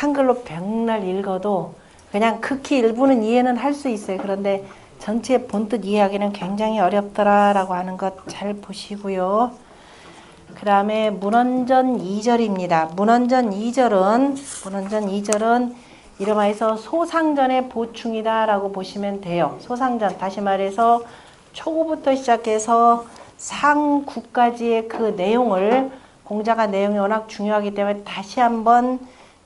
한글로 백날 읽어도 그냥 극히 일부는 이해는 할 수 있어요. 그런데 전체 본뜻 이해하기는 굉장히 어렵더라라고 하는 것 잘 보시고요. 그 다음에 문헌전 2절입니다. 문헌전 2절은 이름하여서 소상전의 보충이다라고 보시면 돼요. 소상전, 다시 말해서 초구부터 시작해서 상구까지의 그 내용을, 공자가 내용이 워낙 중요하기 때문에 다시 한번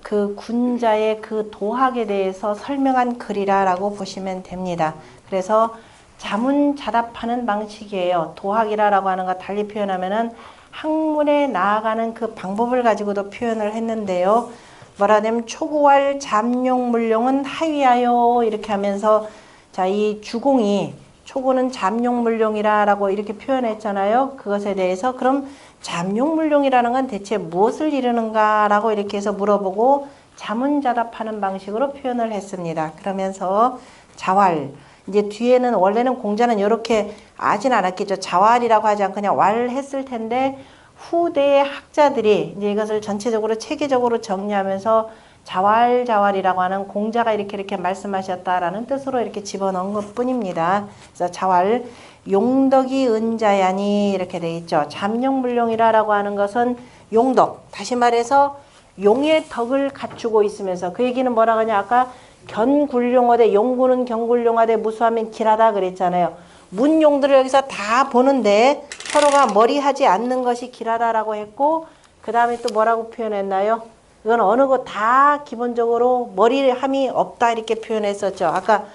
그 군자의 그 도학에 대해서 설명한 글이라고 보시면 됩니다. 그래서 자문자답하는 방식이에요. 도학이라고 하는 거 달리 표현하면은 학문에 나아가는 그 방법을 가지고도 표현을 했는데요. 뭐라 하냐면 초구왈 잠룡물룡은 하위하여 이렇게 하면서 자, 이 주공이 초구는 잠룡물룡이라고 이렇게 표현했잖아요. 그것에 대해서 그럼 잠룡물룡이라는 건 대체 무엇을 이루는가라고 이렇게 해서 물어보고 자문자답하는 방식으로 표현을 했습니다. 그러면서 자왈, 이제 뒤에는 원래는 공자는 이렇게 하진 않았겠죠. 자왈이라고 하지 않고 그냥 왈 했을 텐데 후대의 학자들이 이제 이것을 전체적으로 체계적으로 정리하면서 자왈자왈이라고 하는 공자가 이렇게 말씀하셨다라는 뜻으로 이렇게 집어넣은 것 뿐입니다. 그래서 자왈, 용덕이 은자야니 이렇게 돼 있죠. 잠룡물룡이라고 하는 것은 용덕, 다시 말해서 용의 덕을 갖추고 있으면서 그 얘기는 뭐라고 하냐, 아까 견굴용어대 용구는 경굴용어대 무수하면 길하다 그랬잖아요. 문용들을 여기서 다 보는데 서로가 머리하지 않는 것이 길하다라고 했고, 그 다음에 또 뭐라고 표현했나요? 이건 어느 것 다 기본적으로 머리함이 없다 이렇게 표현했었죠. 아까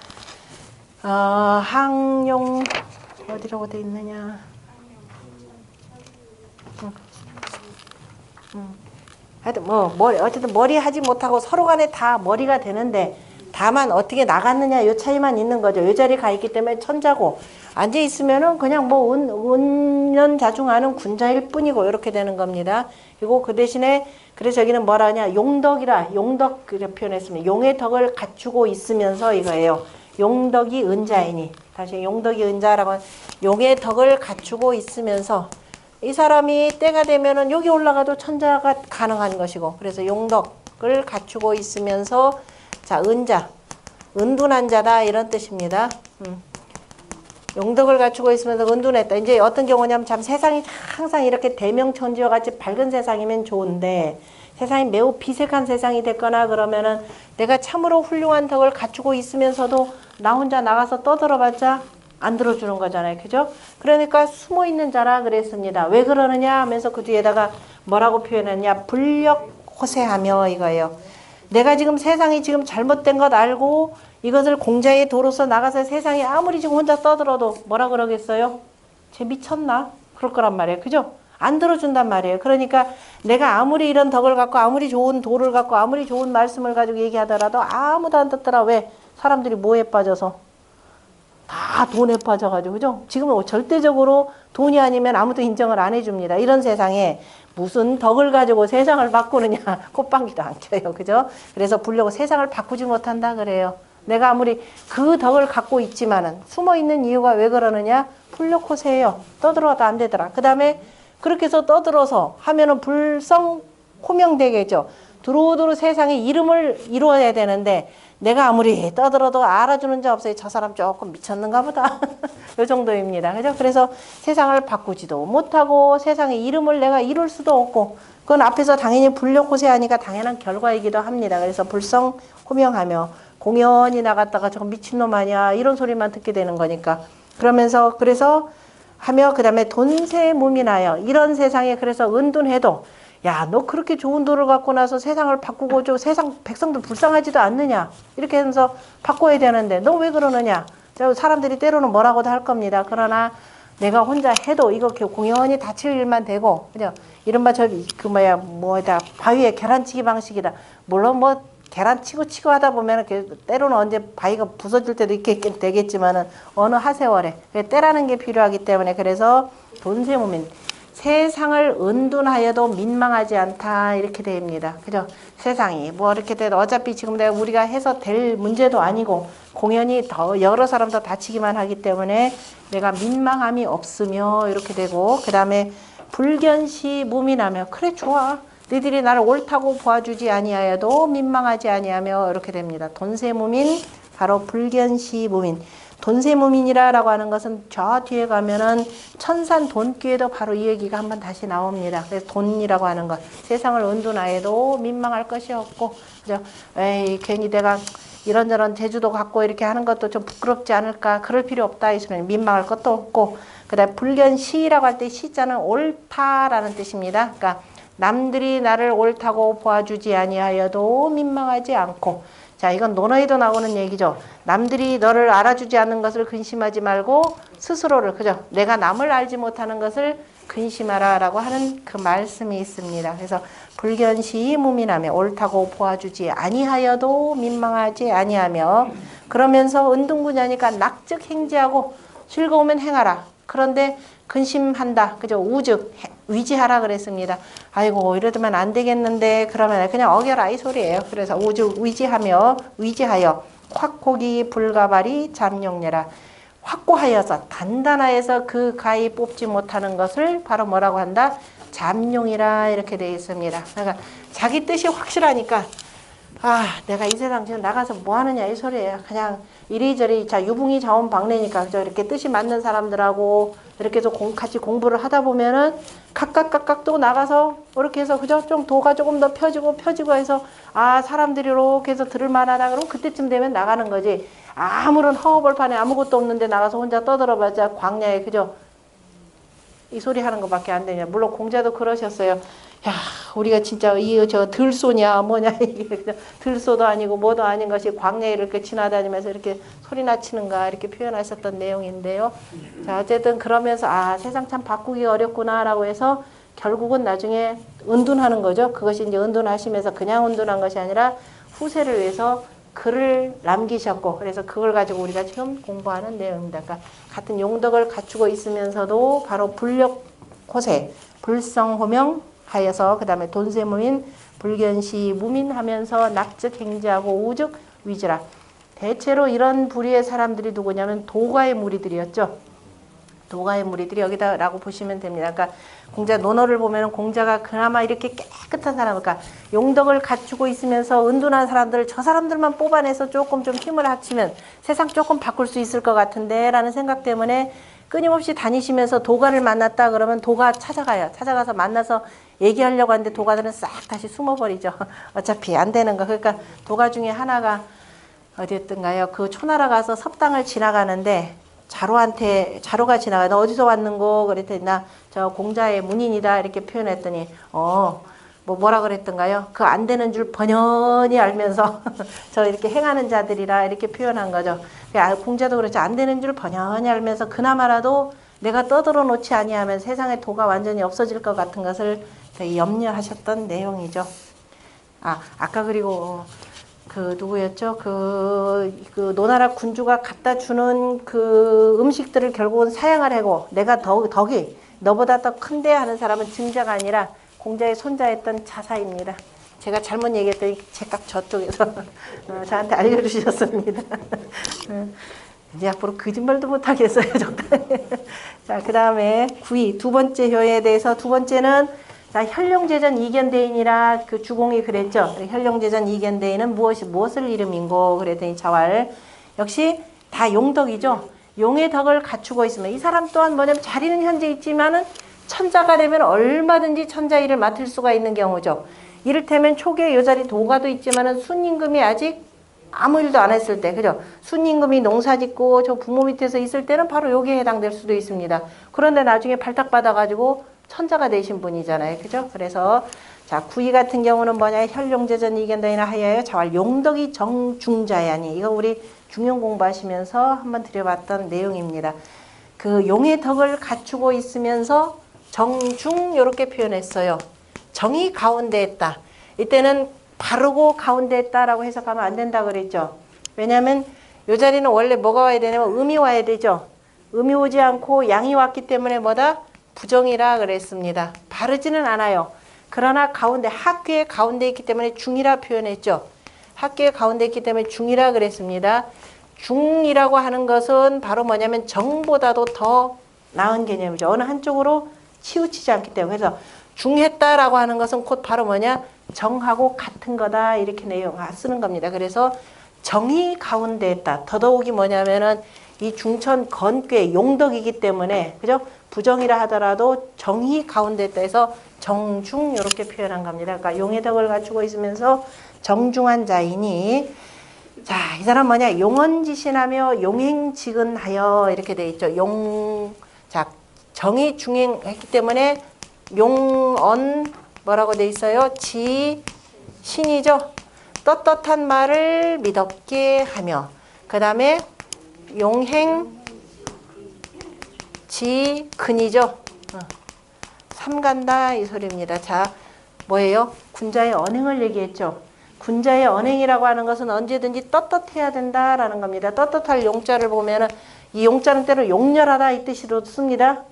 항용 어디라고 돼 있느냐? 하여튼 어쨌든 머리 하지 못하고 서로 간에 다 머리가 되는데 다만 어떻게 나갔느냐 요 차이만 있는 거죠. 요 자리에 가 있기 때문에 천자고 앉아 있으면은 그냥 뭐 운연자중하는 군자일 뿐이고 이렇게 되는 겁니다. 그리고 그 대신에 그래서 여기는 뭐라 하냐, 용덕이라, 용덕 그렇게 표현했습니다. 용의 덕을 갖추고 있으면서 이거예요. 용덕이 은자이니, 다시 용덕이 은자라고 하면 용의 덕을 갖추고 있으면서 이 사람이 때가 되면은 여기 올라가도 천자가 가능한 것이고, 그래서 용덕을 갖추고 있으면서 자, 은자, 은둔한 자다 이런 뜻입니다. 용덕을 갖추고 있으면서 은둔했다. 이제 어떤 경우냐면 참 세상이 항상 이렇게 대명천지와 같이 밝은 세상이면 좋은데 세상이 매우 비색한 세상이 됐거나 그러면은 내가 참으로 훌륭한 덕을 갖추고 있으면서도 나 혼자 나가서 떠들어봤자 안 들어주는 거잖아요. 그죠? 그러니까 숨어있는 자라 그랬습니다. 왜 그러느냐 하면서 그 뒤에다가 뭐라고 표현했냐, 불력호세하며 이거예요. 내가 지금 세상이 지금 잘못된 것 알고 이것을 공자의 도로서 나가서 세상에 아무리 지금 혼자 떠들어도 뭐라 그러겠어요? 쟤 미쳤나? 그럴 거란 말이에요. 그죠? 안 들어준단 말이에요. 그러니까 내가 아무리 이런 덕을 갖고 아무리 좋은 도를 갖고 아무리 좋은 말씀을 가지고 얘기하더라도 아무도 안 듣더라. 왜? 사람들이 뭐에 빠져서? 다 돈에 빠져가지고, 그죠? 지금 절대적으로 돈이 아니면 아무도 인정을 안 해줍니다. 이런 세상에 무슨 덕을 가지고 세상을 바꾸느냐. 꽃방귀도 안 켜요. 그죠? 그래서 불려고 세상을 바꾸지 못한다 그래요. 내가 아무리 그 덕을 갖고 있지만은 숨어있는 이유가 왜 그러느냐? 불력호세예요. 떠들어도 안 되더라. 그 다음에 그렇게 해서 떠들어서 하면은 불성 호명되겠죠. 두루두루 세상에 이름을 이루어야 되는데 내가 아무리 떠들어도 알아주는 자 없어요. 저 사람 조금 미쳤는가 보다. 이 정도입니다. 그죠? 그래서 세상을 바꾸지도 못하고 세상의 이름을 내가 이룰 수도 없고 그건 앞에서 당연히 불력호세하니까 당연한 결과이기도 합니다. 그래서 불성 호명하며 공연히 나갔다가 저거 미친놈 아니야 이런 소리만 듣게 되는 거니까 그러면서 그래서 하며 그 다음에 돈세 무민하여 이런 세상에 그래서 은둔해도 야, 너 그렇게 좋은 도를 갖고 나서 세상을 바꾸고 저 세상 백성들 불쌍하지도 않느냐 이렇게 하면서 바꿔야 되는데 너 왜 그러느냐. 사람들이 때로는 뭐라고도 할 겁니다. 그러나 내가 혼자 해도 이거 공연히 다칠 일만 되고 그냥 이른바 바위에 계란치기 방식이다. 물론 뭐 계란 치고 하다 보면 때로는 언제 바위가 부서질 때도 있게 되겠지만은 어느 하세월에 때라는 게 필요하기 때문에 그래서 돈세무민 세상을 은둔하여도 민망하지 않다 이렇게 됩니다. 그죠? 세상이 뭐 이렇게 돼도 어차피 지금 내가 우리가 해서 될 문제도 아니고 공연히 더 여러 사람 더 다치기만 하기 때문에 내가 민망함이 없으며 이렇게 되고 그 다음에 불견시 무민하며 그래 좋아. 너희들이 나를 옳다고 보아주지 아니하여도 민망하지 아니하며 이렇게 됩니다. 돈세무민 바로 불견시무민. 돈세무민이라고 하는 것은 저 뒤에 가면은 천산 돈귀에도 바로 이 얘기가 한번 다시 나옵니다. 그래서 돈이라고 하는 것, 세상을 은둔하여도 민망할 것이 없고, 그죠? 에이 괜히 내가 이런저런 재주도 갖고 이렇게 하는 것도 좀 부끄럽지 않을까? 그럴 필요 없다. 있으면 민망할 것도 없고, 그다음 불견시라고 할 때 시자는 옳다라는 뜻입니다. 그러니까 남들이 나를 옳다고 보아주지 아니하여도 민망하지 않고, 자 이건 논어에도 나오는 얘기죠. 남들이 너를 알아주지 않는 것을 근심하지 말고 스스로를, 그죠? 내가 남을 알지 못하는 것을 근심하라라고 하는 그 말씀이 있습니다. 그래서 불견시 무민하며 옳다고 보아주지 아니하여도 민망하지 아니하며, 그러면서 은둔구냐니까 낙즉 행지하고 즐거우면 행하라. 그런데 근심한다. 그죠? 우즉 위지하라 그랬습니다. 아이고 이러면 안 되겠는데 그러면 그냥 어겨라 이 소리예요. 그래서 우즉 위지하여 확고기 불가발이 잠용례라. 확고하여서 단단하여서 그 가히 뽑지 못하는 것을 바로 뭐라고 한다? 잠용이라 이렇게 되어 있습니다. 그러니까 자기 뜻이 확실하니까 내가 이 세상 지금 나가서 뭐 하느냐 이 소리예요. 그냥 이리저리 자 유붕이 자원방래니까 그죠? 이렇게 뜻이 맞는 사람들하고 이렇게 해서 같이 공부를 하다 보면은 각각 또 나가서 이렇게 해서 그죠? 좀 도가 조금 더 펴지고 해서 사람들이 이렇게 해서 들을 만하다 그러면 그때쯤 되면 나가는 거지. 아무런 허허벌판에 아무것도 없는데 나가서 혼자 떠들어봤자 광야에 그죠? 이 소리 하는 것밖에 안 되냐. 물론 공자도 그러셨어요. 야, 우리가 진짜 저 들소냐 뭐냐 이게 들소도 아니고 뭐도 아닌 것이 광야에 이렇게 지나다니면서 이렇게 소리나 치는가 이렇게 표현하셨던 내용인데요. 자, 어쨌든 그러면서 세상 참 바꾸기 어렵구나라고 해서 결국은 나중에 은둔하는 거죠. 그것이 이제 은둔하시면서 그냥 은둔한 것이 아니라 후세를 위해서 글을 남기셨고, 그래서 그걸 가지고 우리가 지금 공부하는 내용입니다. 그러니까 같은 용덕을 갖추고 있으면서도 바로 불력호세, 불성호명 하여서 그 다음에 돈세무민, 불견시 무민하면서 낙즉 행지하고 우즉 위지라. 대체로 이런 부류의 사람들이 누구냐면 도가의 무리들이었죠. 도가의 무리들이 여기다라고 보시면 됩니다. 그러니까 공자 논어를 보면 공자가 그나마 이렇게 깨끗한 사람, 그러니까 용덕을 갖추고 있으면서 은둔한 사람들, 저 사람들만 뽑아내서 조금 좀 힘을 합치면 세상 조금 바꿀 수 있을 것 같은데 라는 생각 때문에 끊임없이 다니시면서 도가를 만났다 그러면 도가 찾아가요. 찾아가서 만나서 얘기하려고 하는데 도가들은 싹 다시 숨어버리죠. 어차피 안 되는 거. 그러니까 도가 중에 하나가 어디였던가요? 그 초나라 가서 섭당을 지나가는데 자로가 지나가. 너 어디서 왔는고? 그랬더니 나 저 공자의 문인이다 이렇게 표현했더니 뭐라 그랬던가요? 그 안 되는 줄 번연히 알면서 저 이렇게 행하는 자들이라 이렇게 표현한 거죠. 공자도 그렇죠. 안 되는 줄 번연히 알면서 그나마라도 내가 떠들어 놓지 아니하면 세상에 도가 완전히 없어질 것 같은 것을 염려하셨던 내용이죠. 아까 그리고 그 누구였죠? 그 노나라 군주가 갖다 주는 그 음식들을 결국은 사양하려고 내가 덕이 너보다 더 큰데 하는 사람은 증자가 아니라 공자의 손자였던 자사입니다. 제가 잘못 얘기했더니 제깍 저쪽에서 저한테 알려주셨습니다. 이제 앞으로 거짓말도 못하겠어요. 적당히. 자, 그 다음에 구이 두 번째 효에 대해서 두 번째는 자, 혈룡제전 이견대인이라 그 주공이 그랬죠. 혈룡제전 이견대인은 무엇을 이름인고 그랬더니 자왈 역시 다 용덕이죠. 용의 덕을 갖추고 있으면 이 사람 또한 뭐냐면 자리는 현재 있지만은 천자가 되면 얼마든지 천자 일을 맡을 수가 있는 경우죠. 이를테면 초기에 요 자리 도가도 있지만은 순임금이 아직 아무 일도 안 했을 때, 그죠? 순임금이 농사 짓고 저 부모 밑에서 있을 때는 바로 여기에 해당될 수도 있습니다. 그런데 나중에 발탁받아가지고 천자가 되신 분이잖아요. 그죠? 그래서 자, 구이 같은 경우는 뭐냐? 혈룡제전 이견대인이라 하여야 자왈 용덕이 정중자야니. 이거 우리 중용 공부하시면서 한번 드려봤던 내용입니다. 그 용의 덕을 갖추고 있으면서 정중 이렇게 표현했어요. 정이 가운데 있다. 이때는 바르고 가운데 있다라고 해석하면 안 된다 그랬죠. 왜냐하면 이 자리는 원래 뭐가 와야 되냐면 음이 와야 되죠. 음이 오지 않고 양이 왔기 때문에 뭐다? 부정이라 그랬습니다. 바르지는 않아요. 그러나 가운데 학교의 가운데 있기 때문에 중이라 표현했죠. 학교의 가운데 있기 때문에 중이라 그랬습니다. 중이라고 하는 것은 바로 뭐냐면 정보다도 더 나은 개념이죠. 어느 한쪽으로 치우치지 않기 때문에. 그래서 중했다라고 하는 것은 곧 바로 뭐냐? 정하고 같은 거다 이렇게 내용 쓰는 겁니다. 그래서 정이 가운데 있다. 더더욱이 뭐냐면은 이 중천 건괴 용덕이기 때문에 그죠? 부정이라 하더라도 정이 가운데 있다 해서 정중 이렇게 표현한 겁니다. 그러니까 용의 덕을 갖추고 있으면서 정중한 자이니 자, 이 사람 뭐냐? 용언지신하며 용행지근하여 이렇게 돼 있죠. 자, 정이 중행했기 때문에 용언 뭐라고 돼 있어요? 지신이죠. 떳떳한 말을 미덥게 하며 그 다음에 용행지근이죠. 삼간다 이 소리입니다. 자, 뭐예요? 군자의 언행을 얘기했죠. 군자의 언행이라고 하는 것은 언제든지 떳떳해야 된다라는 겁니다. 떳떳할 용자를 보면은 이 용자는 때로 용렬하다 이 뜻으로 씁니다.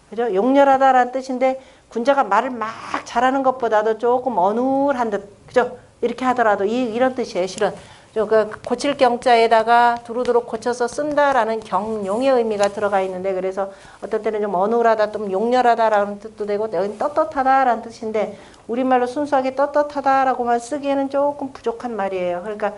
그죠? 용렬하다라는 뜻인데 군자가 말을 막 잘하는 것보다도 조금 어눌한 듯, 그죠? 이렇게 하더라도 이런 뜻이에요. 실은 그 고칠 경자에다가 두루두루 고쳐서 쓴다라는 경용의 의미가 들어가 있는데 그래서 어떤 때는 좀 어눌하다, 좀 용렬하다라는 뜻도 되고 여기는 떳떳하다라는 뜻인데 우리말로 순수하게 떳떳하다라고만 쓰기에는 조금 부족한 말이에요. 그러니까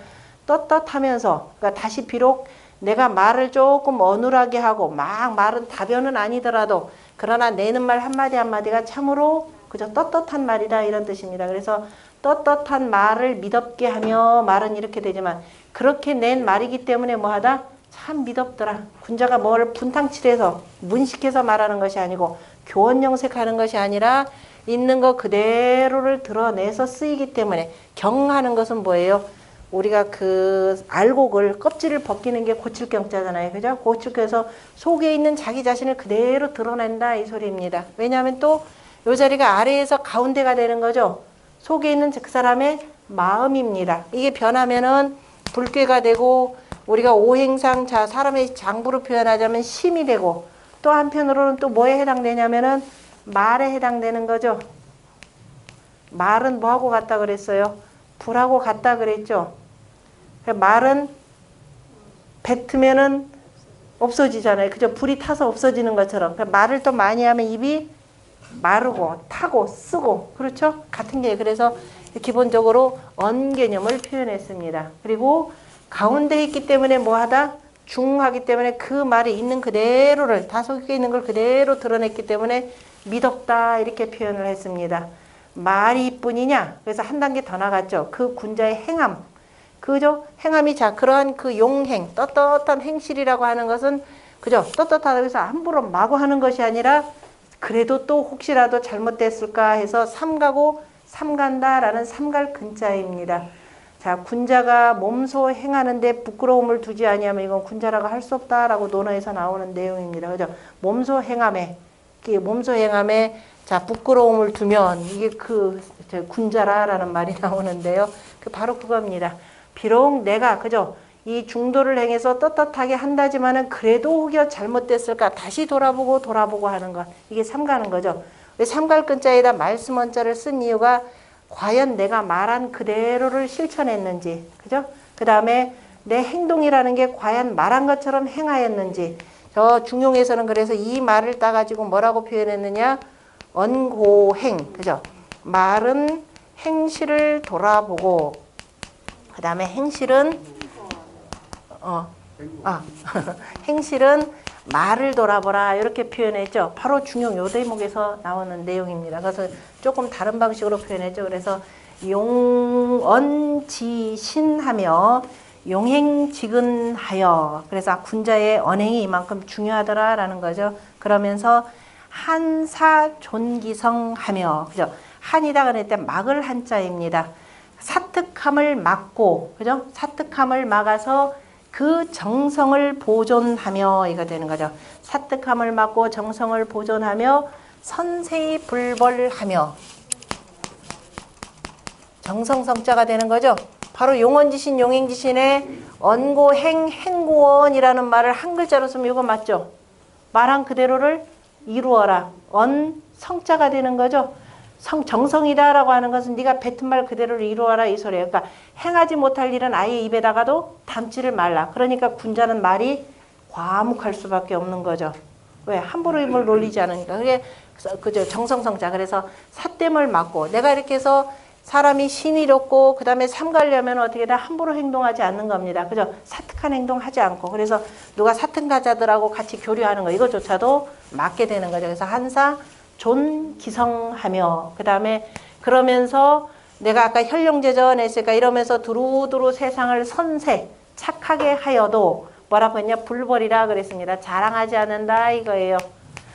떳떳하면서 그러니까 다시 비록 내가 말을 조금 어눌하게 하고 막 말은 다변은 아니더라도 그러나 내는 말 한마디 한마디가 참으로 그저 떳떳한 말이다 이런 뜻입니다. 그래서 떳떳한 말을 미덥게 하며 말은 이렇게 되지만 그렇게 낸 말이기 때문에 뭐하다? 참 미덥더라. 군자가 뭘 분탕칠해서 문식해서 말하는 것이 아니고 교원영색하는 것이 아니라 있는 것 그대로를 드러내서 쓰이기 때문에 경하는 것은 뭐예요? 우리가 그 알곡을 껍질을 벗기는 게 고칠 경자잖아요. 그죠? 고칠해서 속에 있는 자기 자신을 그대로 드러낸다 이 소리입니다. 왜냐하면 또 이 자리가 아래에서 가운데가 되는 거죠. 속에 있는 그 사람의 마음입니다. 이게 변하면은 불괴가 되고 우리가 오행상 자 사람의 장부로 표현하자면 심이 되고 또 한편으로는 또 뭐에 해당되냐면은 말에 해당되는 거죠. 말은 뭐하고 같다 그랬어요? 불하고 같다 그랬죠. 말은 뱉으면은 없어지잖아요. 그죠? 불이 타서 없어지는 것처럼. 말을 또 많이 하면 입이 마르고 타고 쓰고 그렇죠? 같은 게 그래서 기본적으로 언 개념을 표현했습니다. 그리고 가운데 있기 때문에 뭐하다? 중하기 때문에 그 말이 있는 그대로를 다 속에 있는 걸 그대로 드러냈기 때문에 미덥다 이렇게 표현을 했습니다. 말이 이뿐이냐? 그래서 한 단계 더 나갔죠. 그 군자의 행함 그죠? 행함이 자 그러한 그 용행 떳떳한 행실이라고 하는 것은 그죠? 떳떳하다고 해서 함부로 마구 하는 것이 아니라 그래도 또 혹시라도 잘못됐을까 해서 삼가고 삼간다라는 삼갈 근자입니다. 자, 군자가 몸소 행하는데 부끄러움을 두지 아니하면 이건 군자라고 할 수 없다라고 논어에서 나오는 내용입니다. 그죠? 몸소 행함에 자 부끄러움을 두면 이게 그 군자라라는 말이 나오는데요. 그 바로 그겁니다. 비록 내가 그죠? 이 중도를 행해서 떳떳하게 한다지만은 그래도 혹여 잘못됐을까 다시 돌아보고 하는 것 이게 삼가는 거죠. 왜 삼갈 근자에다 말씀 원자를 쓴 이유가 과연 내가 말한 그대로를 실천했는지 그죠? 그 다음에 내 행동이라는 게 과연 말한 것처럼 행하였는지 저 중용에서는 그래서 이 말을 따가지고 뭐라고 표현했느냐 언고행 그죠? 말은 행실을 돌아보고 그 다음에 행실은 행실은 말을 돌아보라 이렇게 표현했죠. 바로 중용 요 대목에서 나오는 내용입니다. 그래서 조금 다른 방식으로 표현했죠. 그래서 용언지신하며 용행지근하여 그래서 군자의 언행이 이만큼 중요하더라라는 거죠. 그러면서 한사존기성하며 그죠? 한이다 그럴 때 막을 한자입니다. 사특함을 막고 그죠? 사특함을 막아서 그 정성을 보존하며 이거 되는 거죠. 사특함을 막고 정성을 보존하며 선세불벌하며 정성성자가 되는 거죠. 바로 용언지신 용행지신의 언고행 행고원이라는 말을 한 글자로 쓰면 이거 맞죠? 말한 그대로를 이루어라. 성자가 되는 거죠. 정성이다라고 하는 것은 네가 뱉은 말 그대로를 이루어라 이 소리예요. 그러니까 행하지 못할 일은 아예 입에다가도 담지를 말라. 그러니까 군자는 말이 과묵할 수밖에 없는 거죠. 왜? 함부로 입을 놀리지 않으니까. 그게 그죠? 정성성자. 그래서 사땜을 맞고 내가 이렇게 해서 사람이 신이롭고 그 다음에 삼가려면 어떻게 다 함부로 행동하지 않는 겁니다. 그죠? 사특한 행동하지 않고 그래서 누가 사특가자들하고 같이 교류하는 거 이거조차도 맞게 되는 거죠. 그래서 한사 존기성하며 그 다음에 그러면서 내가 아까 현룡제전 했으니까 이러면서 두루두루 세상을 선세 착하게 하여도 뭐라고 했냐 불벌이라 그랬습니다. 자랑하지 않는다 이거예요.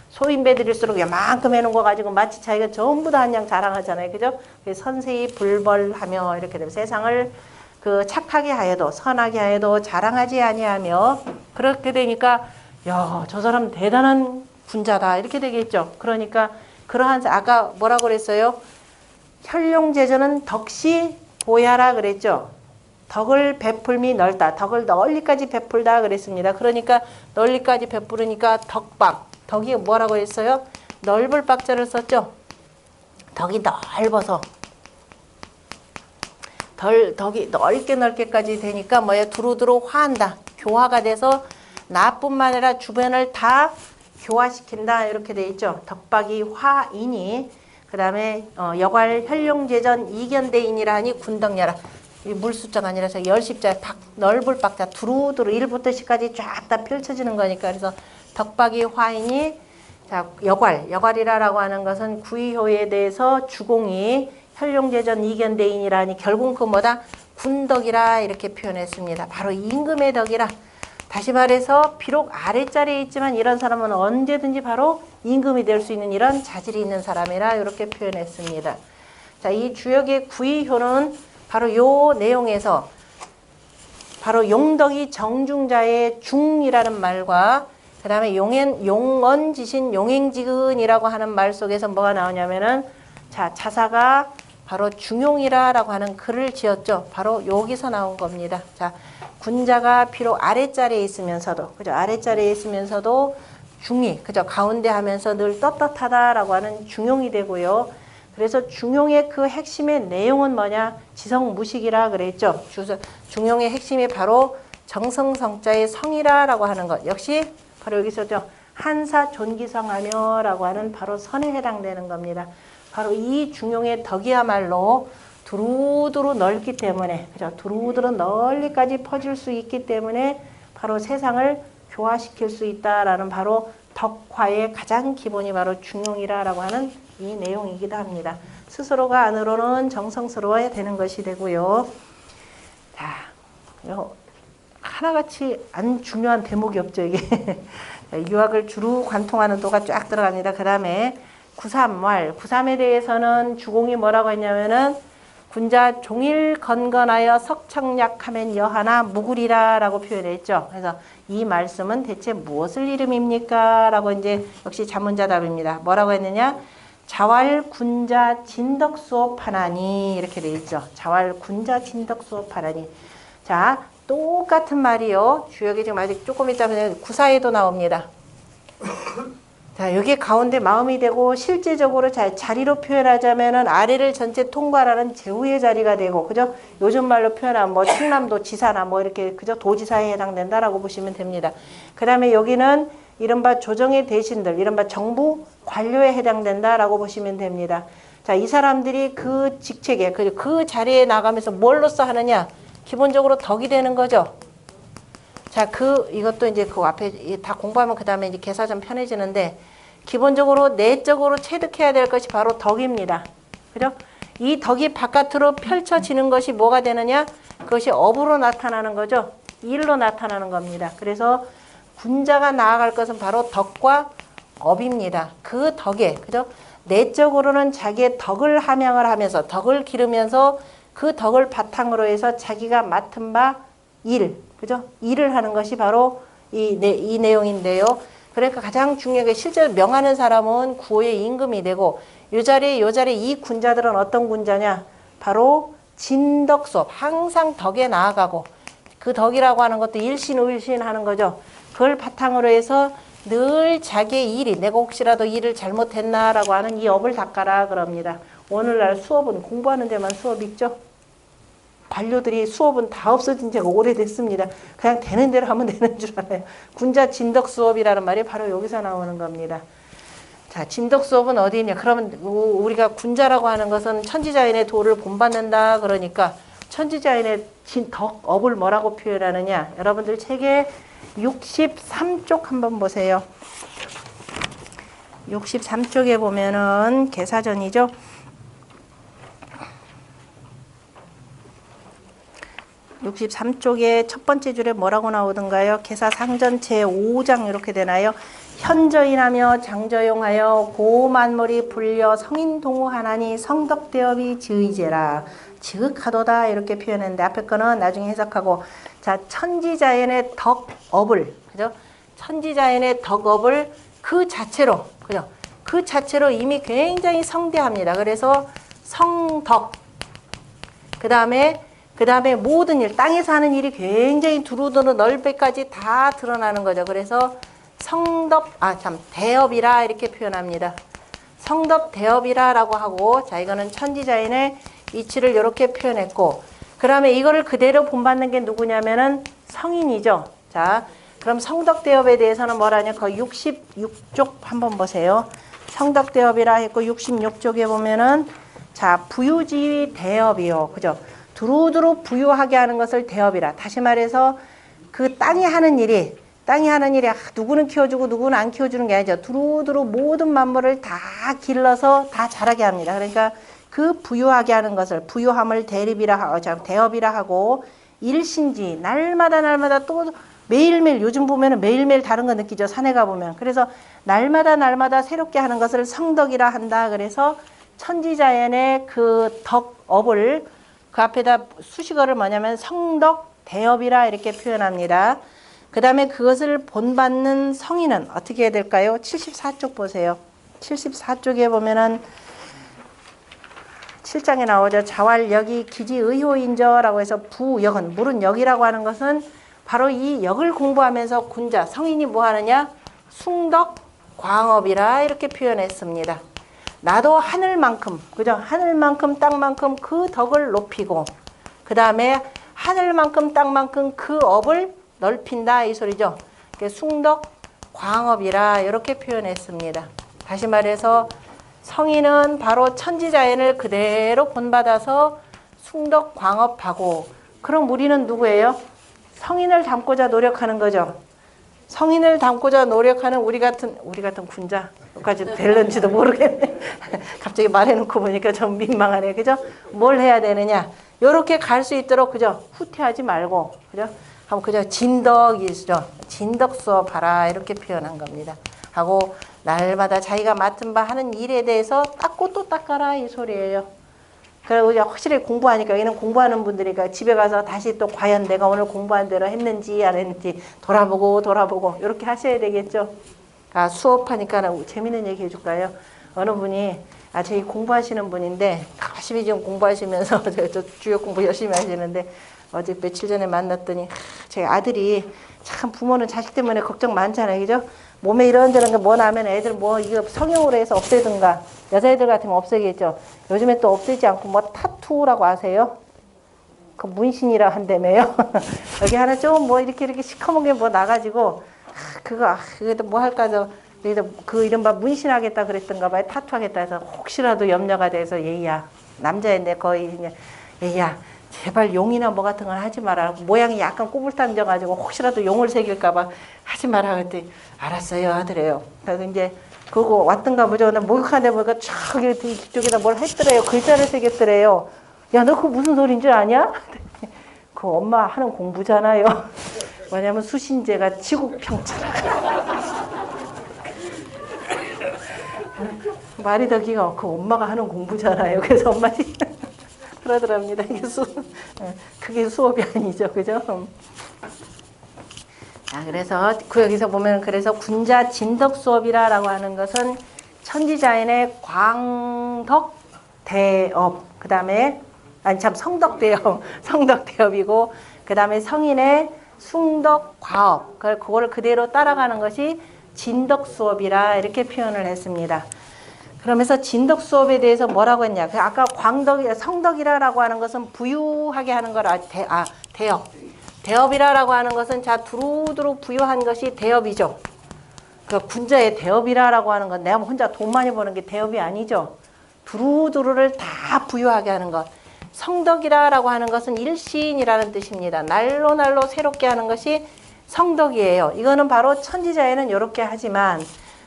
소인배 드릴수록 요만큼 해놓은 거 가지고 마치 자기가 전부 다 한 양 자랑하잖아요. 그죠? 선세히 불벌하며 이렇게 되면 세상을 그 착하게 하여도 선하게 하여도 자랑하지 아니하며 그렇게 되니까 야, 저 사람 대단한 군자다 이렇게 되겠죠. 그러니까 그러한 아까 뭐라고 그랬어요? 현룡제전은 덕시 보야라 그랬죠. 덕을 베풀미 넓다. 덕을 널리까지 베풀다 그랬습니다. 그러니까 널리까지 베풀으니까 덕박. 덕이 뭐라고 했어요? 넓을 박자를 썼죠. 덕이 넓어서 덕이 넓게까지 되니까 뭐예요? 두루두루 화한다. 교화가 돼서 나뿐만 아니라 주변을 다 교화시킨다. 이렇게 돼 있죠. 덕박이 화이니 그 다음에 여괄 현룡제전 이견대인이라 하니 군덕야라. 물숫자가 아니라서 열십자 넓을 박자 두루두루 1부터 10까지 쫙 다 펼쳐지는 거니까 그래서 덕박이 화인이 자 여괄이라고 하는 것은 구의효에 대해서 주공이 현룡제전 이견대인이라 하니 결국 그 뭐다 군덕이라 이렇게 표현했습니다. 바로 임금의 덕이라. 다시 말해서 비록 아랫자리에 있지만 이런 사람은 언제든지 바로 임금이 될 수 있는 이런 자질이 있는 사람이라 이렇게 표현했습니다. 자, 이 주역의 구의효는 바로 요 내용에서 바로 용덕이 정중자의 중이라는 말과 그 다음에 용언지신 용행지근이라고 하는 말 속에서 뭐가 나오냐면은 자, 자사가 바로 중용이라고 하는 글을 지었죠. 바로 여기서 나온 겁니다. 자, 군자가 비록 아랫자리에 있으면서도 그죠? 아랫자리에 있으면서도 중이 그죠? 가운데 하면서 늘 떳떳하다라고 하는 중용이 되고요. 그래서 중용의 그 핵심의 내용은 뭐냐? 지성무식이라 그랬죠. 중용의 핵심이 바로 정성성자의 성이라고 하는 것. 역시 바로 여기서죠. 한사 존기성하며 라고 하는 바로 선에 해당되는 겁니다. 바로 이 중용의 덕이야말로 두루두루 넓기 때문에 그죠? 두루두루 널리까지 퍼질 수 있기 때문에 바로 세상을 교화시킬 수 있다라는 바로 덕화의 가장 기본이 바로 중용이라고 하는 이 내용이기도 합니다. 스스로가 안으로는 정성스러워야 되는 것이 되고요. 자, 하나같이 안 중요한 대목이 없죠, 이게. 유학을 주로 관통하는 도가 쫙 들어갑니다. 그 다음에 구삼왈. 구삼에 대해서는 주공이 뭐라고 했냐면은 군자 종일 건건하여 석청약하면 여하나 무구리라 라고 표현했죠. 그래서 이 말씀은 대체 무엇을 이름입니까? 라고 이제 역시 자문자답입니다. 뭐라고 했느냐? 자왈 군자 진덕 수업하나니 이렇게 돼 있죠. 자왈 군자 진덕 수업하나니. 자, 똑같은 말이요. 주역이 지금 아직 조금 있다면 구사에도 나옵니다. 자, 여기 가운데 마음이 되고 실제적으로 자리로 표현하자면은 아래를 전체 통괄하는 제후의 자리가 되고, 그죠? 요즘 말로 표현하면 뭐 충남도 지사나 뭐 이렇게 그죠? 도지사에 해당된다라고 보시면 됩니다. 그 다음에 여기는 이른바 조정의 대신들, 이른바 정부 관료에 해당된다라고 보시면 됩니다. 자, 이 사람들이 그 직책에 그 자리에 나가면서 뭘로써 하느냐? 기본적으로 덕이 되는 거죠. 자, 이것도 이제 그 앞에 다 공부하면 그 다음에 이제 개사좀 편해지는데, 기본적으로 내적으로 체득해야 될 것이 바로 덕입니다. 그죠? 이 덕이 바깥으로 펼쳐지는 것이 뭐가 되느냐? 그것이 업으로 나타나는 거죠. 일로 나타나는 겁니다. 그래서 군자가 나아갈 것은 바로 덕과 업입니다. 그 덕에, 그죠? 내적으로는 자기의 덕을 함양을 하면서, 덕을 기르면서 그 덕을 바탕으로 해서 자기가 맡은 바 일, 그죠? 일을 하는 것이 바로 이 내용인데요. 그러니까 가장 중요하게 실제로 명하는 사람은 구호의 임금이 되고, 요 자리에 이 군자들은 어떤 군자냐? 바로 진덕수업, 항상 덕에 나아가고, 그 덕이라고 하는 것도 일신우일신 하는 거죠. 그걸 바탕으로 해서 늘 자기의 일이, 내가 혹시라도 일을 잘못했나라고 하는 이 업을 닦아라 그럽니다. 오늘날 수업은 공부하는 데만 수업 있죠? 관료들이 수업은 다 없어진 지가 오래됐습니다. 그냥 되는 대로 하면 되는 줄 알아요. 군자 진덕 수업이라는 말이 바로 여기서 나오는 겁니다. 자, 진덕 수업은 어디 있냐? 그러면 우리가 군자라고 하는 것은 천지자인의 도를 본받는다. 그러니까 천지자인의 덕업을 뭐라고 표현하느냐? 여러분들 책에 63쪽 한번 보세요. 63쪽에 보면은 개사전이죠. 63쪽에 첫 번째 줄에 뭐라고 나오던가요? 개사상전 제5장 이렇게 되나요? 현저인하며 장저용하여 고만물이 불려 성인동우하나니 성덕대업이 지의제라. 지극하도다 이렇게 표현했는데 앞에 거는 나중에 해석하고, 자, 천지자연의 덕업을, 그죠? 천지자연의 덕업을 그 자체로, 그죠? 그 자체로 이미 굉장히 성대합니다. 그래서 성덕, 그 다음에 모든 일, 땅에서 하는 일이 굉장히 두루두루 넓게까지 다 드러나는 거죠. 그래서 대업이라 이렇게 표현합니다. 성덕 대업이라라고 하고, 자, 이거는 천지자연의 이치를 이렇게 표현했고, 그 다음에 이거를 그대로 본받는 게 누구냐면은 성인이죠. 자, 그럼 성덕 대업에 대해서는 뭐라냐? 그 66쪽 한번 보세요. 성덕 대업이라 했고, 66쪽에 보면은, 자, 부유지위 대업이요. 그죠? 두루두루 부유하게 하는 것을 대업이라. 다시 말해서 그 땅이 하는 일이 누구는 키워주고 누구는 안 키워주는 게 아니죠. 두루두루 모든 만물을 다 길러서 다 자라게 합니다. 그러니까 그 부유하게 하는 것을 부유함을 대업이라 하고, 일신지 날마다 또 매일매일, 요즘 보면은 매일매일 다른 거 느끼죠. 산에 가보면. 그래서 날마다 새롭게 하는 것을 성덕이라 한다. 그래서 천지자연의 그 덕업을 그 앞에다 수식어를 뭐냐면 성덕 대업이라 이렇게 표현합니다. 그 다음에 그것을 본받는 성인은 어떻게 해야 될까요? 74쪽 보세요. 74쪽에 보면은 7장에 나오죠. 자활역이 기지의호인저라고 해서 부역은, 물은 역이라고 하는 것은 바로 이 역을 공부하면서 군자, 성인이 뭐 하느냐? 숭덕 광업이라 이렇게 표현했습니다. 나도 하늘만큼, 그죠? 하늘만큼 땅만큼 그 덕을 높이고, 그 다음에 하늘만큼 땅만큼 그 업을 넓힌다 이 소리죠. 숭덕 광업이라 이렇게 표현했습니다. 다시 말해서 성인은 바로 천지자연을 그대로 본받아서 숭덕 광업하고, 그럼 우리는 누구예요? 성인을 닮고자 노력하는 거죠. 성인을 닮고자 노력하는 우리 같은 군자까지 될런지도 모르겠네. 갑자기 말해놓고 보니까 좀 민망하네. 그죠? 뭘 해야 되느냐? 요렇게 갈 수 있도록, 그죠? 후퇴하지 말고, 그죠? 하고, 그죠? 진덕이죠. 진덕 수업하라. 이렇게 표현한 겁니다. 하고, 날마다 자기가 맡은 바 하는 일에 대해서 닦고 또 닦아라. 이 소리예요. 그리고 확실히 공부하니까, 여기는 공부하는 분들이니까 집에 가서 다시 또 과연 내가 오늘 공부한 대로 했는지 안 했는지 돌아보고 이렇게 하셔야 되겠죠. 아, 수업하니까 재밌는 얘기 해줄까요? 어느 분이, 저희 공부하시는 분인데 열심히 지금 공부하시면서 저 주요 공부 열심히 하시는데, 어제 며칠 전에 만났더니 제 아들이 참, 부모는 자식 때문에 걱정 많잖아요. 그죠? 몸에 이런저런 게 뭐 나면 애들 뭐 이거 성형으로 해서 없애든가, 여자애들 같으면 없애겠죠. 요즘에 또 없애지 않고 뭐 타투라고 아세요? 그 문신이라 한다며요. 여기 하나 좀 뭐 이렇게 시커멓게 뭐 나가지고, 그래도 뭐 할까, 그래도 그 이른바 문신하겠다 그랬던가 봐요. 타투하겠다 해서 혹시라도 염려가 돼서, 얘야, 남자인데 거의 그냥, 얘야, 제발 용이나 뭐 같은 건 하지 마라. 모양이 약간 꼬불탕져가지고 혹시라도 용을 새길까봐 하지 마라. 그랬더니 알았어요 하더래요. 그래서 이제 그거 왔던가 보죠. 근데 목욕하는데 보니까 저기 뒤쪽에다 뭘 했더래요. 글자를 새겼더래요. 야, 너 그거 무슨 소린 줄 아냐? 그거 엄마 하는 공부잖아요. 뭐냐면 수신제가 지국평천하고. 말이 더 기가, 그 엄마가 하는 공부잖아요. 그래서 엄마 그러더랍니다. 그게 수업이 아니죠. 그죠? 그래서 여기서 보면, 그래서 군자 진덕 수업이라고 하는 것은 천지자연의 광덕 대업, 그 다음에 성덕 대업이고, 그 다음에 성인의 숭덕 과업, 그거를 그대로 따라가는 것이 진덕 수업이라 이렇게 표현을 했습니다. 그러면서 진덕 수업에 대해서 뭐라고 했냐? 아까 성덕이라고 하는 것은 부유하게 하는 거라, 대업. 대업이라고 하는 것은, 자, 두루두루 부유한 것이 대업이죠. 그 군자의 대업이라고 하는 건 내가 혼자 돈 많이 버는 게 대업이 아니죠. 두루두루를 다 부유하게 하는 것. 성덕이라고 하는 것은 일신이라는 뜻입니다. 날로 날로 새롭게 하는 것이 성덕이에요. 이거는 바로 천지자에는 이렇게 하지만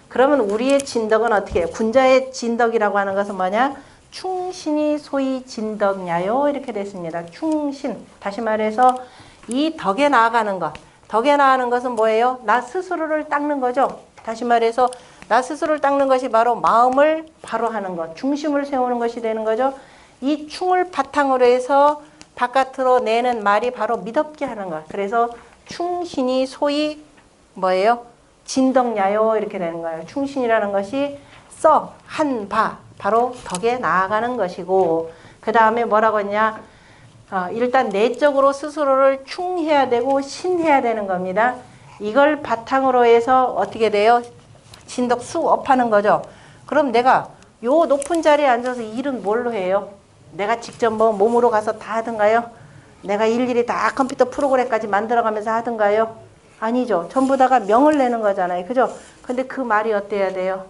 그러면 우리의 진덕은 어떻게 해요? 군자의 진덕이라고 하는 것은 뭐냐? 충신이 소위 진덕냐요? 이렇게 됐습니다. 충신. 다시 말해서 이 덕에 나아가는 것. 덕에 나아가는 것은 뭐예요? 나 스스로를 닦는 거죠. 다시 말해서 나 스스로를 닦는 것이 바로 마음을 바로 하는 것. 중심을 세우는 것이 되는 거죠. 이 충을 바탕으로 해서 바깥으로 내는 말이 바로 미덥게 하는 것. 그래서 충신이 소위 뭐예요? 진덕냐요? 이렇게 되는 거예요. 충신이라는 것이 한 바 바로 덕에 나아가는 것이고 그 다음에 뭐라고 했냐? 일단 내적으로 스스로를 충해야 되고 신해야 되는 겁니다. 이걸 바탕으로 해서 어떻게 돼요? 진덕 수업하는 거죠. 그럼 내가 요 높은 자리에 앉아서 일은 뭘로 해요? 내가 직접 뭐 몸으로 가서 다 하든가요? 내가 일일이 다 컴퓨터 프로그램까지 만들어가면서 하든가요? 아니죠. 전부 다가 명을 내는 거잖아요. 그죠? 근데 그 말이 어때야 돼요?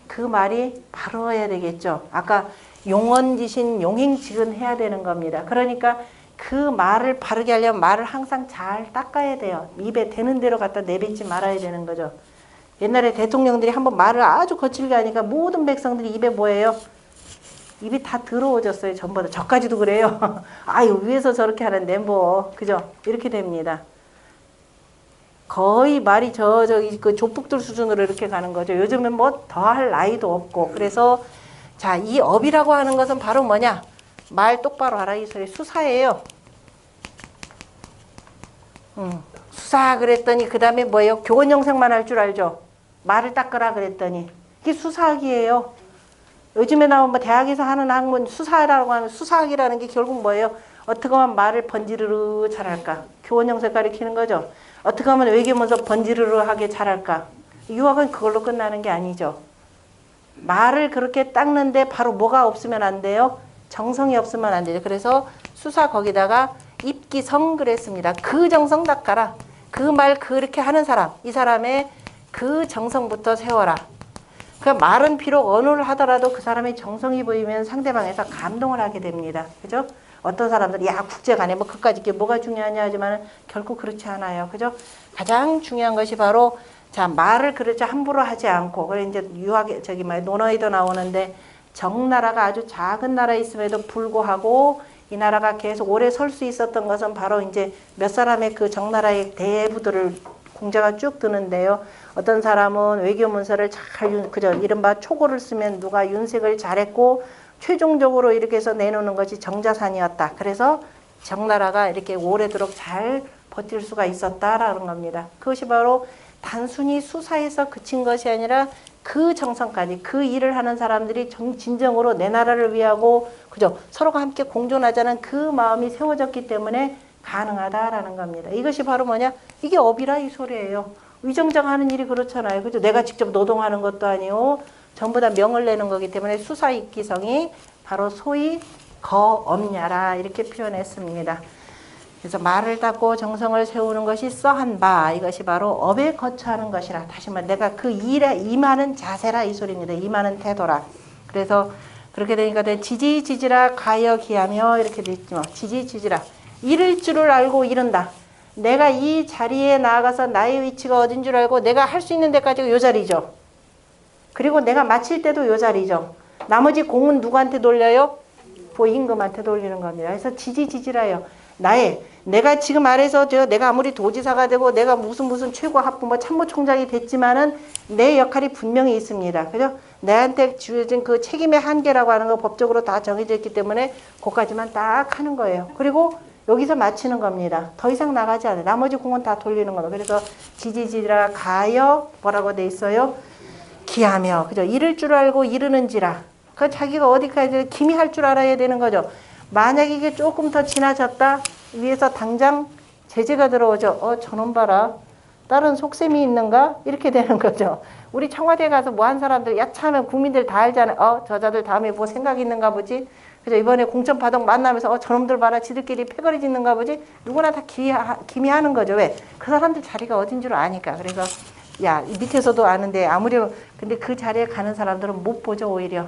그 말이 바로 해야 되겠죠. 아까 용언지신 용행직은 해야 되는 겁니다. 그러니까 그 말을 바르게 하려면 말을 항상 잘 닦아야 돼요. 입에 되는 대로 갖다 내뱉지 말아야 되는 거죠. 옛날에 대통령들이 한번 말을 아주 거칠게 하니까 모든 백성들이 입에 뭐예요? 입이 다 더러워졌어요. 전부 다. 저까지도 그래요. 아유 위에서 저렇게 하는데 뭐 그죠? 이렇게 됩니다. 거의 말이 그 조폭들 수준으로 이렇게 가는 거죠. 요즘은 뭐 더 할 나이도 없고. 그래서 자, 이 업이라고 하는 것은 바로 뭐냐? 말 똑바로 하라 이 소리. 수사예요. 수사 그랬더니 그 다음에 뭐예요? 교원 영생만 할 줄 알죠? 말을 닦으라 그랬더니 이게 수사학이에요. 요즘에 나온 뭐 대학에서 하는 학문 수사라고 하는 수사학이라는 게 결국 뭐예요? 어떻게 하면 말을 번지르르 잘할까? 교원 영생 가리키는 거죠. 어떻게 하면 외교문서 번지르르하게 잘할까? 유학은 그걸로 끝나는 게 아니죠. 말을 그렇게 닦는데 바로 뭐가 없으면 안 돼요? 정성이 없으면 안 되죠. 그래서 수사 거기다가 입기성 그랬습니다. 그 정성 닦아라. 그 말 그렇게 하는 사람, 이 사람의 그 정성부터 세워라. 그 말은 비록 언어를 하더라도 그 사람의 정성이 보이면 상대방에서 감동을 하게 됩니다. 그죠? 어떤 사람들이 야 국제간에 뭐 그까짓 게 뭐가 중요하냐 하지만 결코 그렇지 않아요. 그죠? 가장 중요한 것이 바로 자 말을 그렇게 함부로 하지 않고 그래 이제 유학에 논어에도 나오는데 정나라가 아주 작은 나라에 있음에도 불구하고 이 나라가 계속 오래 설 수 있었던 것은 바로 이제 몇 사람의 그 정나라의 대부들을 공자가 쭉 드는데요. 어떤 사람은 외교 문서를 잘 그저 이른바 초고를 쓰면 누가 윤색을 잘했고 최종적으로 이렇게 해서 내놓는 것이 정자산이었다. 그래서 정나라가 이렇게 오래도록 잘 버틸 수가 있었다라는 겁니다. 그것이 바로 단순히 수사에서 그친 것이 아니라 그 정성까지 그 일을 하는 사람들이 진정으로 내 나라를 위하고 그죠 서로가 함께 공존하자는 그 마음이 세워졌기 때문에 가능하다라는 겁니다. 이것이 바로 뭐냐? 이게 업이라 이 소리예요. 위정장하는 일이 그렇잖아요. 그죠? 내가 직접 노동하는 것도 아니고 전부 다 명을 내는 거기 때문에 수사익기성이 바로 소위 거업냐라 이렇게 표현했습니다. 그래서 말을 닦고 정성을 세우는 것이 써한 바 이것이 바로 업에 거처하는 것이라. 다시 말해 내가 그 일에 임하는 자세라 이 소리입니다. 임하는 태도라. 그래서 그렇게 되니까 지지지지라 가여 기하며 이렇게 됐죠. 지지지지라. 이를 줄을 알고 이른다. 내가 이 자리에 나아가서 나의 위치가 어딘 줄 알고 내가 할 수 있는 데까지가 요 자리죠. 그리고 내가 마칠 때도 요 자리죠. 나머지 공은 누구한테 돌려요? 임금한테 돌리는 겁니다. 그래서 지지지지라요. 내가 지금 아래서 내가 아무리 도지사가 되고 내가 무슨 최고 합부 뭐 참모총장이 됐지만은 내 역할이 분명히 있습니다. 그죠? 내한테 주어진 그 책임의 한계라고 하는 거 법적으로 다 정해져 있기 때문에 그까지만 딱 하는 거예요. 그리고 여기서 마치는 겁니다. 더 이상 나가지 않아요. 나머지 공은 다 돌리는 겁니다. 그래서 지지지라 가여 뭐라고 돼 있어요? 기하며 그죠? 이를 줄 알고 이르는지라. 그 자기가 어디까지 기미 할 줄 알아야 되는 거죠. 만약 이게 조금 더 지나쳤다 위에서 당장 제재가 들어오죠. 저놈 봐라. 다른 속셈이 있는가? 이렇게 되는 거죠. 우리 청와대 가서 뭐 한 사람들 야차하면 국민들 다 알잖아요. 저자들 다음에 뭐 생각 있는가 보지. 그죠? 이번에 공천파동 만나면서 저놈들 봐라. 지들끼리 패거리 짓는가 보지. 누구나 다 기미하는 거죠. 왜? 그 사람들 자리가 어딘 줄 아니까. 그래서 야, 밑에서도 아는데 아무리 근데 그 자리에 가는 사람들은 못 보죠. 오히려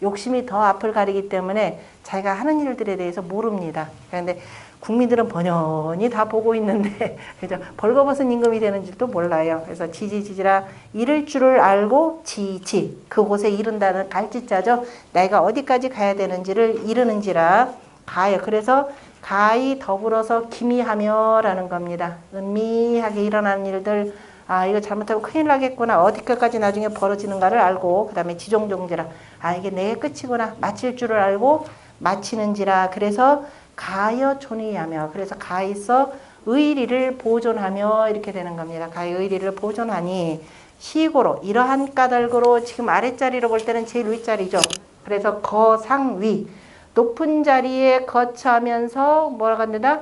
욕심이 더 앞을 가리기 때문에 자기가 하는 일들에 대해서 모릅니다. 그런데 국민들은 번연히 다 보고 있는데 그죠? 벌거벗은 임금이 되는 줄도 몰라요. 그래서 지지지지라 이를 줄을 알고 지지 그곳에 이른다는 갈지자죠. 내가 어디까지 가야 되는지를 이르는지라 가요. 그래서 가히 더불어서 기미하며라는 겁니다. 은미하게 일어나는 일들 아 이거 잘못하면 큰일 나겠구나 어디까지 나중에 벌어지는가를 알고 그 다음에 지종종지라 아 이게 내 끝이구나 마칠 줄을 알고 마치는지라 그래서 가여 존의하며 그래서 가히서 의리를 보존하며 이렇게 되는 겁니다. 가히 의리를 보존하니 시고로 이러한 까닭으로 지금 아랫자리로 볼 때는 제일 윗자리죠. 그래서 거상위 높은 자리에 거처하면서 뭐라고 합니다.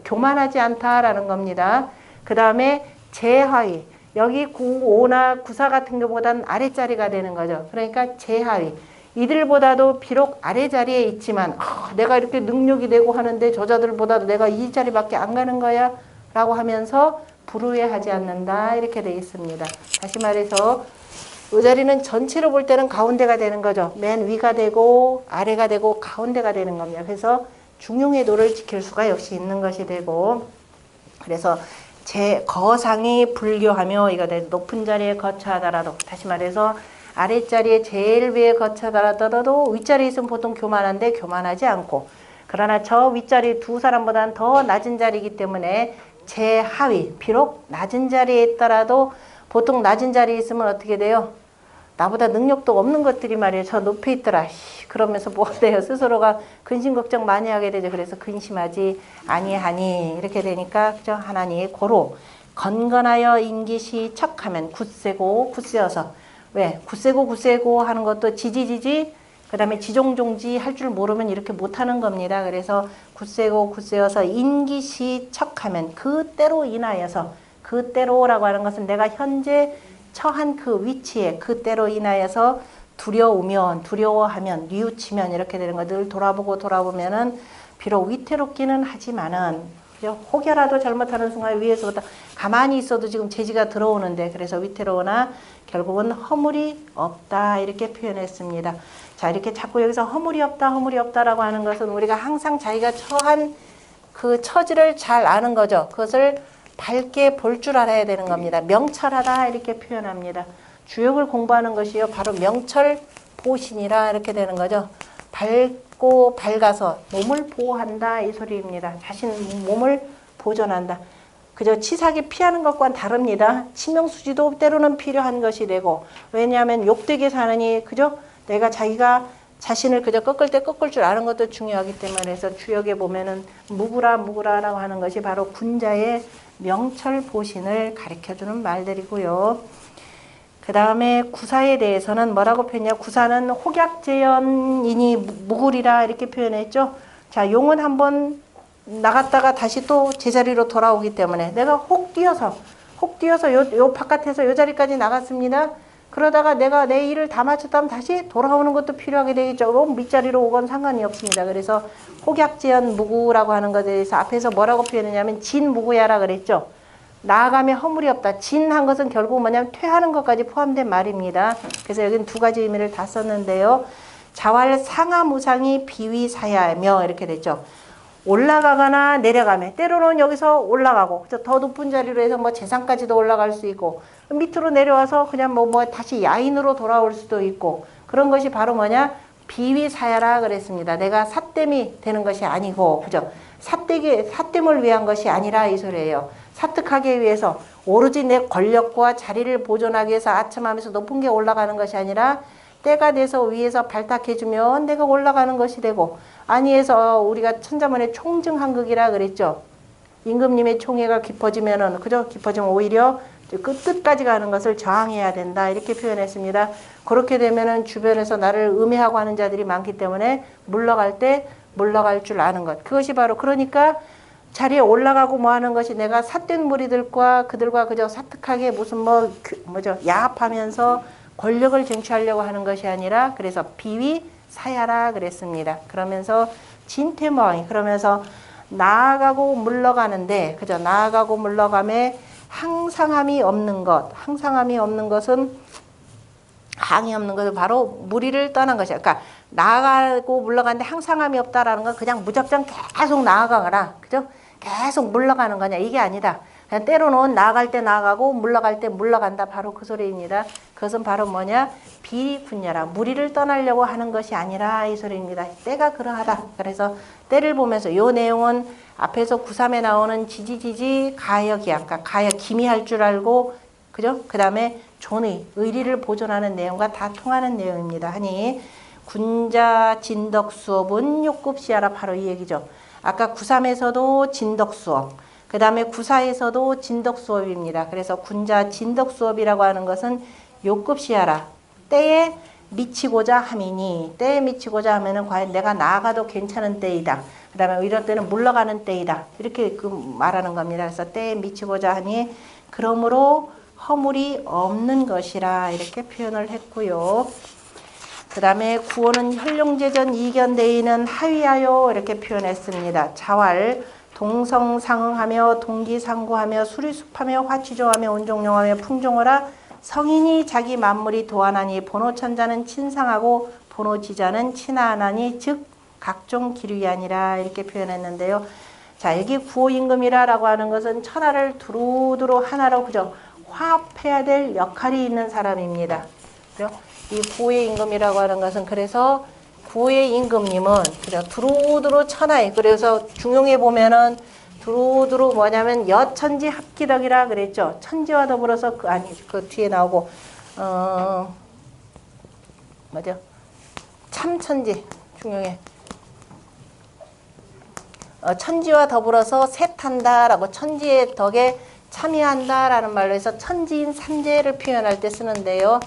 교만하지 않다라는 겁니다. 그 다음에 제하위 여기 구오나 구사 같은 것보다는 아랫자리가 되는 거죠. 그러니까 제하위 이들보다도 비록 아래자리에 있지만 내가 이렇게 능력이 되고 하는데 저자들보다도 내가 이 자리밖에 안 가는 거야 라고 하면서 불우해하지 않는다 이렇게 되어 있습니다. 다시 말해서 이 자리는 전체로 볼 때는 가운데가 되는 거죠. 맨 위가 되고 아래가 되고 가운데가 되는 겁니다. 그래서 중용의 도를 지킬 수가 역시 있는 것이 되고 그래서 제 거상이 불교하며 이거 높은 자리에 거처하더라도 다시 말해서 아랫자리에 제일 위에 거쳐더라도 윗자리에 있으면 보통 교만한데 교만하지 않고 그러나 저 윗자리 두 사람보다는 더 낮은 자리이기 때문에 제하위 비록 낮은 자리에 있더라도 보통 낮은 자리에 있으면 어떻게 돼요? 나보다 능력도 없는 것들이 말이에요. 저 높에 있더라. 그러면서 뭐가 돼요? 스스로가 근심 걱정 많이 하게 되죠. 그래서 근심하지 아니하니 이렇게 되니까 그죠? 하나님 고로 건건하여 인기시 척하면 굳세고 굳세어서 왜? 굳세고 하는 것도 지지지지 그 다음에 지종종지 할 줄 모르면 이렇게 못하는 겁니다. 그래서 굳세어서 인기시 척하면 그때로 인하여서 그때로라고 하는 것은 내가 현재 처한 그 위치에 그때로 인하여서 두려워하면 뉘우치면 이렇게 되는 것들 돌아보면은 비록 위태롭기는 하지만은 혹여라도 잘못하는 순간 위에서부터 가만히 있어도 지금 제지가 들어오는데 그래서 위태로우나 결국은 허물이 없다 이렇게 표현했습니다. 자 이렇게 자꾸 여기서 허물이 없다라고 하는 것은 우리가 항상 자기가 처한 그 처지를 잘 아는 거죠. 그것을 밝게 볼 줄 알아야 되는 겁니다. 명철하다 이렇게 표현합니다. 주역을 공부하는 것이요 바로 명철보신이라 이렇게 되는 거죠. 밝고 밝아서 몸을 보호한다 이 소리입니다. 자신 몸을 보존한다. 그저 치사하게 피하는 것과는 다릅니다. 치명수지도 때로는 필요한 것이 되고 왜냐하면 욕되게 사느니 그죠? 내가 자기가 자신을 그저 꺾을 때 꺾을 줄 아는 것도 중요하기 때문에 그래서 주역에 보면은 무구라라고 하는 것이 바로 군자의 명철보신을 가르쳐주는 말들이고요. 그 다음에 구사에 대해서는 뭐라고 표현해요? 구사는 혹약재연이니 무굴이라 이렇게 표현했죠. 자, 용은 한번 나갔다가 다시 또 제자리로 돌아오기 때문에 내가 혹 뛰어서 요 바깥에서 요 자리까지 나갔습니다. 그러다가 내가 내 일을 다 마쳤다면 다시 돌아오는 것도 필요하게 되겠죠. 밑자리로 오건 상관이 없습니다. 그래서 혹약재연 무구라고 하는 것에 대해서 앞에서 뭐라고 표현했냐면 진무구야라 그랬죠. 나아가면 허물이 없다. 진한 것은 결국 뭐냐면 퇴하는 것까지 포함된 말입니다. 그래서 여기는 두 가지 의미를 다 썼는데요. 자활 상하무상이 비위사야며 이렇게 됐죠. 올라가거나 내려가면 때로는 여기서 올라가고 더 높은 자리로 해서 뭐 재산까지도 올라갈 수 있고 밑으로 내려와서 그냥 뭐 다시 야인으로 돌아올 수도 있고 그런 것이 바로 뭐냐 비위사야라 그랬습니다. 내가 삿됨이 되는 것이 아니고 그죠? 삿됨을 위한 것이 아니라 이 소리예요. 사특하기 위해서 오로지 내 권력과 자리를 보존하기 위해서 아첨하면서 높은 게 올라가는 것이 아니라 때가 돼서 위에서 발탁해주면 내가 올라가는 것이 되고 아니해서 우리가 천자문의 총증한극이라 그랬죠. 임금님의 총애가 깊어지면은 그죠? 깊어지면 오히려 끝까지 가는 것을 저항해야 된다 이렇게 표현했습니다. 그렇게 되면은 주변에서 나를 음해하고 하는 자들이 많기 때문에 물러갈 때 물러갈 줄 아는 것. 그것이 바로 그러니까 자리에 올라가고 뭐 하는 것이 내가 삿된 무리들과 그들과 그저 사특하게 무슨 야합하면서 권력을 쟁취하려고 하는 것이 아니라 그래서 비위사야라 그랬습니다. 그러면서 진퇴모항이 그러면서 나아가고 물러가는데 그죠? 나아가고 물러감에 항상함이 없는 것, 항상함이 없는 것은 항이 없는 것은 바로 무리를 떠난 것이야. 그러니까 나아가고 물러가는데 항상함이 없다라는 건 그냥 무작정 계속 나아가거나, 그죠? 계속 물러가는 거냐, 이게 아니다. 그냥 때로는 나아갈 때 나아가고 물러갈 때 물러간다. 바로 그 소리입니다. 그것은 바로 뭐냐? 비군녀라. 무리를 떠나려고 하는 것이 아니라 이 소리입니다. 때가 그러하다. 그래서 때를 보면서 요 내용은 앞에서 9.3에 나오는 지지지지 가역이야. 그러니까 가역 기미할 줄 알고, 그죠? 그 다음에 존의, 의리를 보존하는 내용과 다 통하는 내용입니다. 하니 군자 진덕 수업은 욕급시하라. 바로 이 얘기죠. 아까 9.3에서도 진덕 수업, 그 다음에 9.4에서도 진덕 수업입니다. 그래서 군자 진덕 수업이라고 하는 것은 욕급시하라. 때에 미치고자 함이니, 때에 미치고자 하면은 과연 내가 나아가도 괜찮은 때이다. 그 다음에 이런 때는 물러가는 때이다. 이렇게 말하는 겁니다. 그래서 때에 미치고자 하니 그러므로 허물이 없는 것이라 이렇게 표현을 했고요. 그 다음에 구호는 혈룡제전 이견대의는 하위하여 이렇게 표현했습니다. 자활 동성상응하며 동기상구하며 수리숙하며 화취조하며 온종용하며 풍종하라. 성인이 자기 만물이 도하나니 본호천자는 친상하고 본호지자는 친하하나니 즉 각종 기류이 아니라 이렇게 표현했는데요. 자, 여기 구호임금이라고 하는 것은 천하를 두루두루 하나로, 그죠? 화합해야 될 역할이 있는 사람입니다. 그죠? 이 구호의 임금이라고 하는 것은, 그래서 구호의 임금님은 그죠? 두루두루 천하에, 그래서 중용에 보면은 두루두루 뭐냐면 여천지 합기덕이라 그랬죠. 천지와 더불어서 그 뒤에 나오고 뭐죠? 참천지 중용에 천지와 더불어서 셋한다라고, 천지의 덕에 참여한다라는 말로 해서 천지인 삼재를 표현할 때 쓰는데요.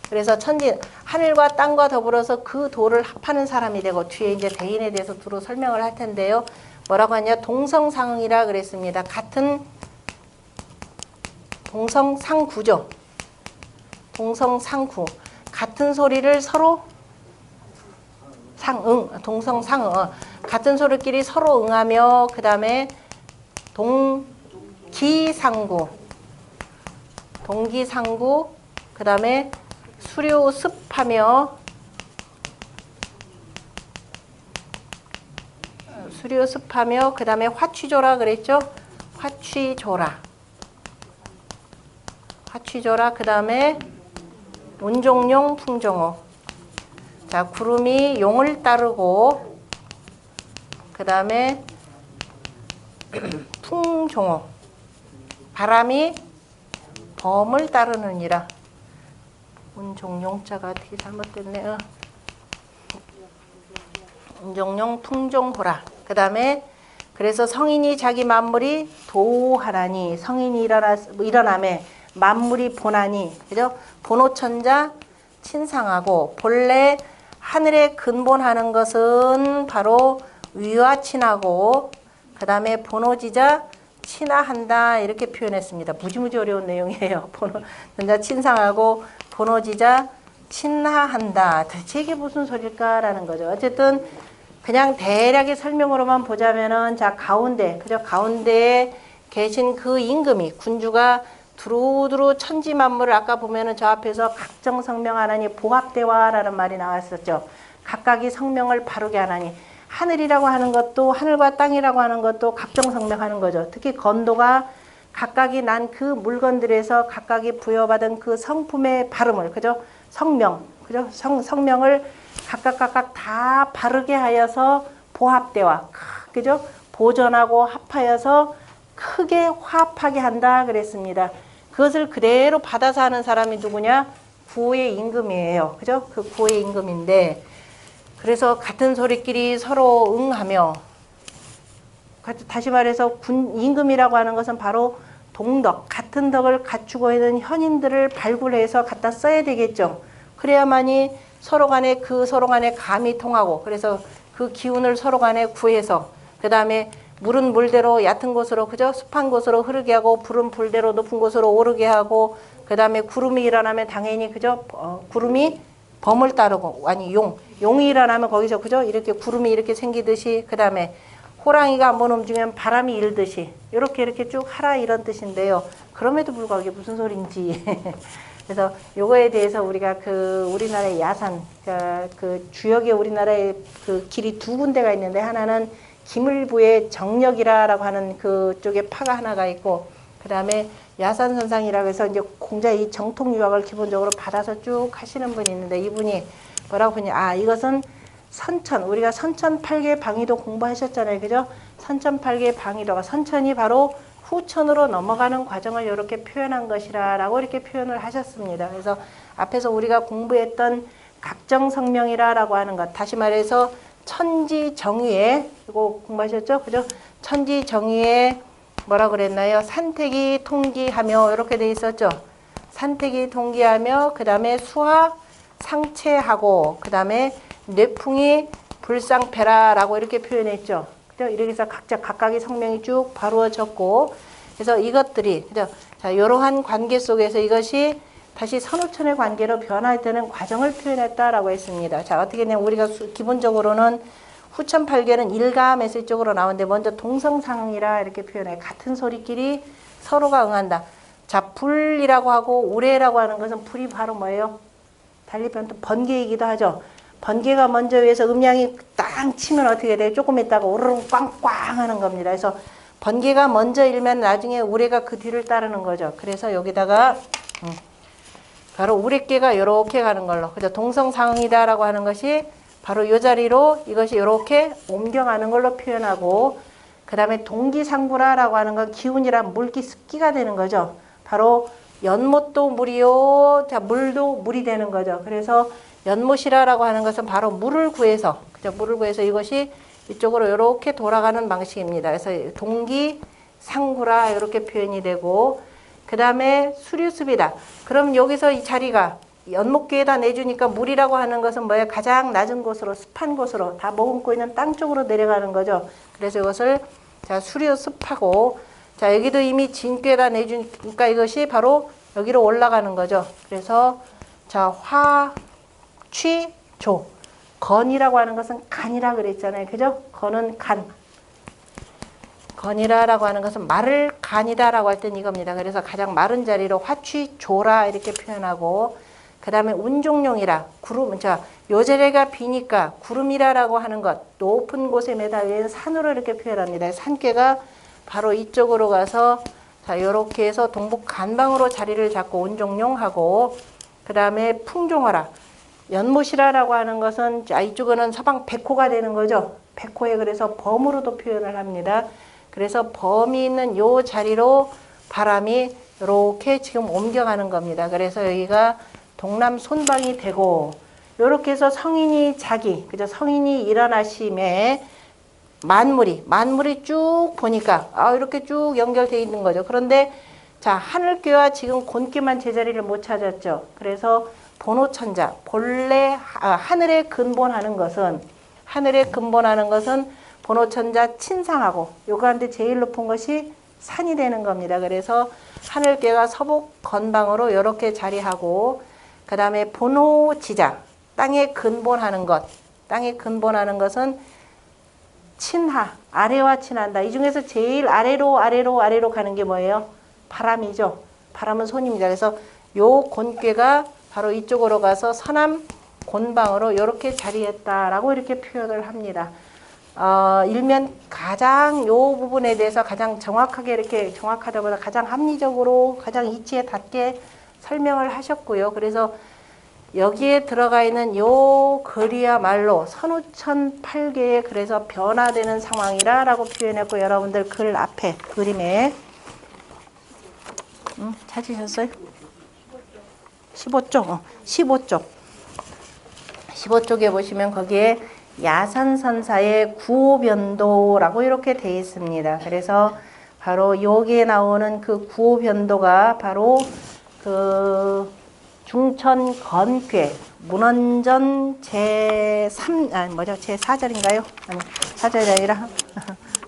그래서 천지, 하늘과 땅과 더불어서 그 도를 합하는 사람이 되고, 뒤에 이제 대인에 대해서 두루 설명을 할 텐데요. 뭐라고 하냐? 동성상응이라 그랬습니다. 같은 동성상구죠. 동성상구. 같은 소리를 서로 상응, 동성상응. 같은 소리끼리 서로 응하며, 그 다음에 동기상구, 동기상구, 그 다음에 수료습하며, 수료습하며, 그 다음에 화취조라 그랬죠? 화취조라. 화취조라, 그 다음에 온종용, 풍종호. 자, 구름이 용을 따르고, 그 다음에 풍종호. 바람이 범을 따르느니라. 온종용자가 어떻게 잘못됐네요. 온종용, 풍종호라. 그 다음에 그래서 성인이 자기 만물이 도하나니, 성인이 일어남에 만물이 보나니, 그죠? 본호천자 친상하고, 본래 하늘에 근본하는 것은 바로 위와 친하고, 그 다음에 본호지자 친하한다 이렇게 표현했습니다. 무지무지 어려운 내용이에요. 본호천자 친상하고 본호지자 친하한다. 대체 이게 무슨 소릴까라는 거죠. 어쨌든 그냥 대략의 설명으로만 보자면은, 자, 가운데, 그죠? 가운데에 계신 그 임금이, 군주가 두루두루 천지 만물을, 아까 보면은 저 앞에서 각정 성명하나니 보합대화라는 말이 나왔었죠. 각각이 성명을 바르게 하나니, 하늘이라고 하는 것도, 하늘과 땅이라고 하는 것도 각정 성명하는 거죠. 특히 건도가 각각이 난 그 물건들에서 각각이 부여받은 그 성품의 발음을, 그죠? 성명, 그죠? 성명을 각각 다 바르게 하여서 보합대화, 그죠? 보존하고 합하여서 크게 화합하게 한다 그랬습니다. 그것을 그대로 받아서 하는 사람이 누구냐? 구호의 임금이에요. 그죠? 그 구호의 임금인데, 그래서 같은 소리끼리 서로 응하며, 다시 말해서 임금이라고 하는 것은 바로 동덕, 같은 덕을 갖추고 있는 현인들을 발굴해서 갖다 써야 되겠죠. 그래야만이 서로 간에 감이 통하고, 그래서 그 기운을 서로 간에 구해서, 그 다음에 물은 물대로 얕은 곳으로, 그죠? 습한 곳으로 흐르게 하고, 불은 불대로 높은 곳으로 오르게 하고, 그 다음에 구름이 일어나면 당연히, 그죠? 구름이 범을 따르고, 아니 용이 일어나면 거기서, 그죠? 이렇게 구름이 이렇게 생기듯이, 그 다음에 호랑이가 한번 움직이면 바람이 일듯이 이렇게 쭉 하라 이런 뜻인데요. 그럼에도 불구하고 이게 무슨 소린지 그래서 요거에 대해서 우리가 그 우리나라의 야산 그 주역에 우리나라에 그 길이 두 군데가 있는데 하나는 기물부의 정력이라고 하는 그쪽에 파가 하나가 있고 그 다음에 야산선상이라고 해서 이제 공자 이 정통 유학을 기본적으로 받아서 쭉 하시는 분이 있는데 이분이 뭐라고 보냐 이것은 선천 우리가 선천 8개 방위도 공부하셨잖아요. 그죠? 선천 8개 방위도가 선천이 바로 후천으로 넘어가는 과정을 이렇게 표현한 것이라고 이렇게 표현을 하셨습니다. 그래서 앞에서 우리가 공부했던 각정성명이라고 하는 것 다시 말해서 천지정의에 이거 공부하셨죠? 그죠? 천지정의에 뭐라 그랬나요? 산택이 통기하며 이렇게 돼 있었죠. 산택이 통기하며 그 다음에 수하 상체하고 그 다음에 뇌풍이 불상패라라고 이렇게 표현했죠. 이렇게 해서 각각의 성명이 쭉 바루어졌고 그래서 이것들이 그죠? 자 이러한 관계 속에서 이것이 다시 선후천의 관계로 변화되는 과정을 표현했다라고 했습니다. 자 어떻게 되냐면 우리가 기본적으로는 후천 8개는 일가함에서 이쪽으로 나오는데 먼저 동성상이라 이렇게 표현해요. 같은 소리끼리 서로가 응한다. 자 불이라고 하고 우레라고 하는 것은 불이 바로 뭐예요? 달리 표현 또 번개이기도 하죠. 번개가 먼저 위에서 음량이 땅 치면 어떻게 돼요? 조금 있다가 오르릉 꽝꽝 하는 겁니다. 그래서 번개가 먼저 일면 나중에 우레가 그 뒤를 따르는 거죠. 그래서 여기다가 바로 우레께가 이렇게 가는 걸로 그죠? 동성상이다라고 하는 것이 바로 이 자리로 이것이 이렇게 옮겨가는 걸로 표현하고 그 다음에 동기상구라라고 하는 건 기운이란 물기 습기가 되는 거죠. 바로 연못도 물이요. 자 물도 물이 되는 거죠. 그래서 연못이라고 하는 것은 바로 물을 구해서 그죠? 물을 구해서 이것이 이쪽으로 이렇게 돌아가는 방식입니다. 그래서 동기상구라 이렇게 표현이 되고 그 다음에 수류습이다. 그럼 여기서 이 자리가 연못기에다 내주니까 물이라고 하는 것은 뭐예요? 가장 낮은 곳으로 습한 곳으로 다 머금고 있는 땅 쪽으로 내려가는 거죠. 그래서 이것을 자 수류습하고 자 여기도 이미 진꾀에다 내주니까 이것이 바로 여기로 올라가는 거죠. 그래서 자 화취조 건이라고 하는 것은 간이라 그랬잖아요. 그죠? 건은 간. 건이라고 하는 것은 마를 간이다라고 할 땐 이겁니다. 그래서 가장 마른 자리로 화취조라 이렇게 표현하고 그 다음에 운종용이라 구름 요 자리가 비니까 구름이라고 하는 것 높은 곳에 매달린 산으로 이렇게 표현합니다. 산께가 바로 이쪽으로 가서 자 요렇게 해서 동북 간방으로 자리를 잡고 운종용하고 그 다음에 풍종하라 연못이라고 하는 것은 자 이쪽은 서방 백호가 되는 거죠. 백호에 그래서 범으로도 표현을 합니다. 그래서 범이 있는 요 자리로 바람이 이렇게 지금 옮겨가는 겁니다. 그래서 여기가 동남 손방이 되고 이렇게 해서 성인이 자기 그죠? 성인이 일어나심에 만물이 쭉 보니까 이렇게 쭉 연결되어 있는 거죠. 그런데 자 하늘께와 지금 곤께만 제자리를 못 찾았죠. 그래서 본호천자 본래 하늘에 근본하는 것은 본호천자 친상하고 요가한테 제일 높은 것이 산이 되는 겁니다. 그래서 하늘께가 서북 건방으로 이렇게 자리하고 그 다음에 본호지자 땅에 근본하는 것은 친하 아래와 친한다. 이 중에서 제일 아래로 가는 게 뭐예요? 바람이죠. 바람은 손입니다. 그래서 요 곤괴가 바로 이쪽으로 가서 서남 곤방으로 이렇게 자리했다라고 이렇게 표현을 합니다. 일면 가장 요 부분에 대해서 가장 정확하게 이렇게 정확하다보다 가장 합리적으로 가장 이치에 닿게 설명을 하셨고요. 그래서 여기에 들어가 있는 요 글이야말로 선후천 8개의 그래서 변화되는 상황이라고 표현했고 여러분들 글 앞에 그림에 찾으셨어요? 15쪽 15쪽에 보시면 거기에 야산선사의 구호변도라고 이렇게 되어 있습니다. 그래서 바로 여기에 나오는 그 구호변도가 바로 그 중천 건괴 문헌전 제4절인가요? 아니 4절이 아니라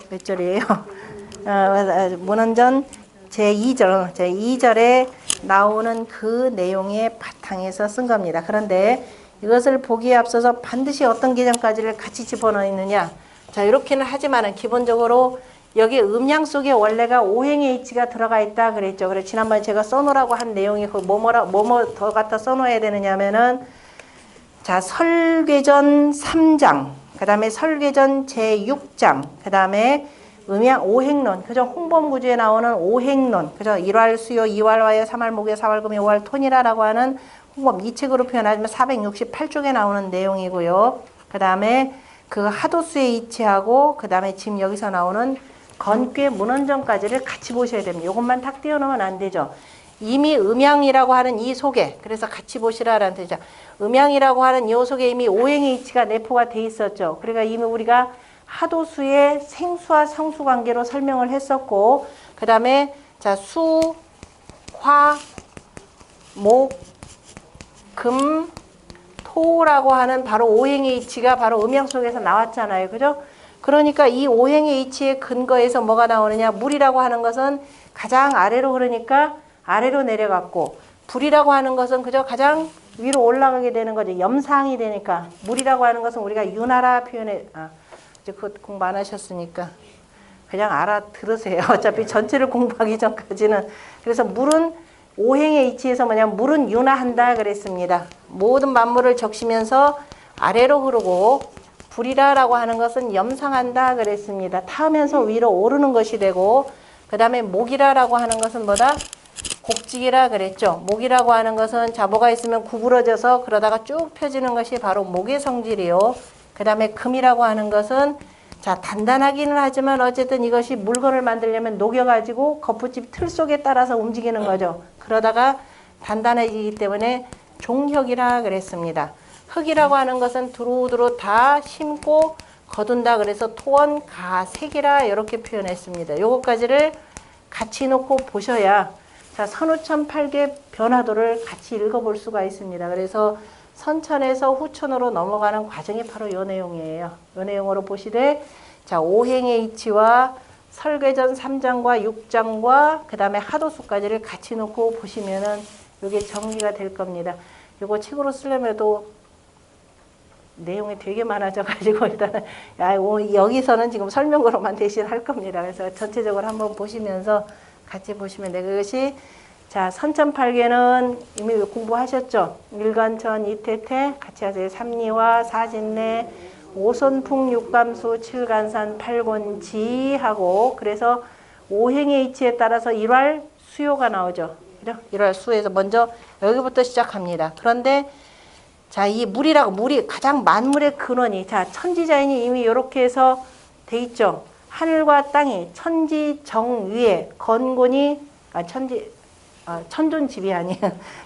몇 절이에요? 문헌전 제2절에 나오는 그 내용의 바탕에서 쓴 겁니다. 그런데 이것을 보기에 앞서서 반드시 어떤 개념까지를 같이 집어넣느냐? 자, 이렇게는 하지만은 기본적으로 여기 음양 속에 원래가 오행의 H가 들어가 있다 그랬죠. 그래 지난번에 제가 써놓으라고 한 내용이 그 뭐뭐 더 갖다 써놓아야 되느냐면은 자, 설괴전 3장, 그 다음에 설괴전 제6장, 그 다음에 음양 오행론, 그죠? 홍범구주에 나오는 오행론, 그죠? 1월 수요, 2월 화요, 3월 목요, 4월 금요, 5월 토니라라고 하는 홍범, 이 책으로 표현하면 468쪽에 나오는 내용이고요. 그 다음에 그 하도수의 이치하고, 그 다음에 지금 여기서 나오는 건괴 문헌전까지를 같이 보셔야 됩니다. 이것만 탁 띄워놓으면 안 되죠. 이미 음양이라고 하는 이 속에, 그래서 같이 보시라라는 뜻이죠. 음양이라고 하는 이 속에 이미 오행의 이치가 내포가 돼 있었죠. 그러니까 이미 우리가 하도수의 생수와 성수 관계로 설명을 했었고, 그 다음에 자, 수, 화, 목, 금, 토라고 하는 바로 오행의 이치가 바로 음양 속에서 나왔잖아요. 그죠? 그러니까 이 오행의 이치의 근거에서 뭐가 나오느냐? 물이라고 하는 것은 가장 아래로 흐르니까 아래로 내려갔고, 불이라고 하는 것은 그저 가장 위로 올라가게 되는 거죠. 염상이 되니까. 물이라고 하는 것은 우리가 윤하라 표현해, 이제 그거 공부 안 하셨으니까 그냥 알아들으세요. 어차피 전체를 공부하기 전까지는. 그래서 물은 오행의 이치에서 뭐냐면 물은 윤하한다 그랬습니다. 모든 만물을 적시면서 아래로 흐르고, 불이라라고 하는 것은 염상한다 그랬습니다. 타면서 위로 오르는 것이 되고, 그 다음에 목이라라고 하는 것은 뭐다? 곡직이라 그랬죠. 목이라고 하는 것은 자, 뭐가 있으면 구부러져서 그러다가 쭉 펴지는 것이 바로 목의 성질이요. 그 다음에 금이라고 하는 것은 자, 단단하기는 하지만 어쨌든 이것이 물건을 만들려면 녹여가지고 거푸집 틀 속에 따라서 움직이는 거죠. 그러다가 단단해지기 때문에 종혁이라 그랬습니다. 흙이라고 하는 것은 두루두루 다 심고 거둔다 그래서 토원 가색이라 이렇게 표현했습니다. 요것까지를 같이 놓고 보셔야 자, 선후천팔계 변화도를 같이 읽어볼 수가 있습니다. 그래서 선천에서 후천으로 넘어가는 과정이 바로 이 내용이에요. 이 내용으로 보시되 자, 오행의 이치와 설괴전 3장과 6장과 그 다음에 하도수까지를 같이 놓고 보시면은 이게 정리가 될 겁니다. 이거 책으로 쓰려면도 내용이 되게 많아져가지고 일단은 여기서는 지금 설명으로만 대신 할 겁니다. 그래서 전체적으로 한번 보시면서 같이 보시면 돼. 그것이 자, 선천팔계는 이미 공부하셨죠? 일간천, 이태태 같이 하세요. 삼리와 사진내, 오손풍, 육감수, 칠간산, 팔곤지하고 그래서 오행의 이치에 따라서 일활 수요가 나오죠. 그죠? 일활 수에서 먼저 여기부터 시작합니다. 그런데 자, 이 물이 가장 만물의 근원이 자, 천지자연이 이미 이렇게 해서 돼 있죠. 하늘과 땅이 천지정위에 건곤이 천존지비하니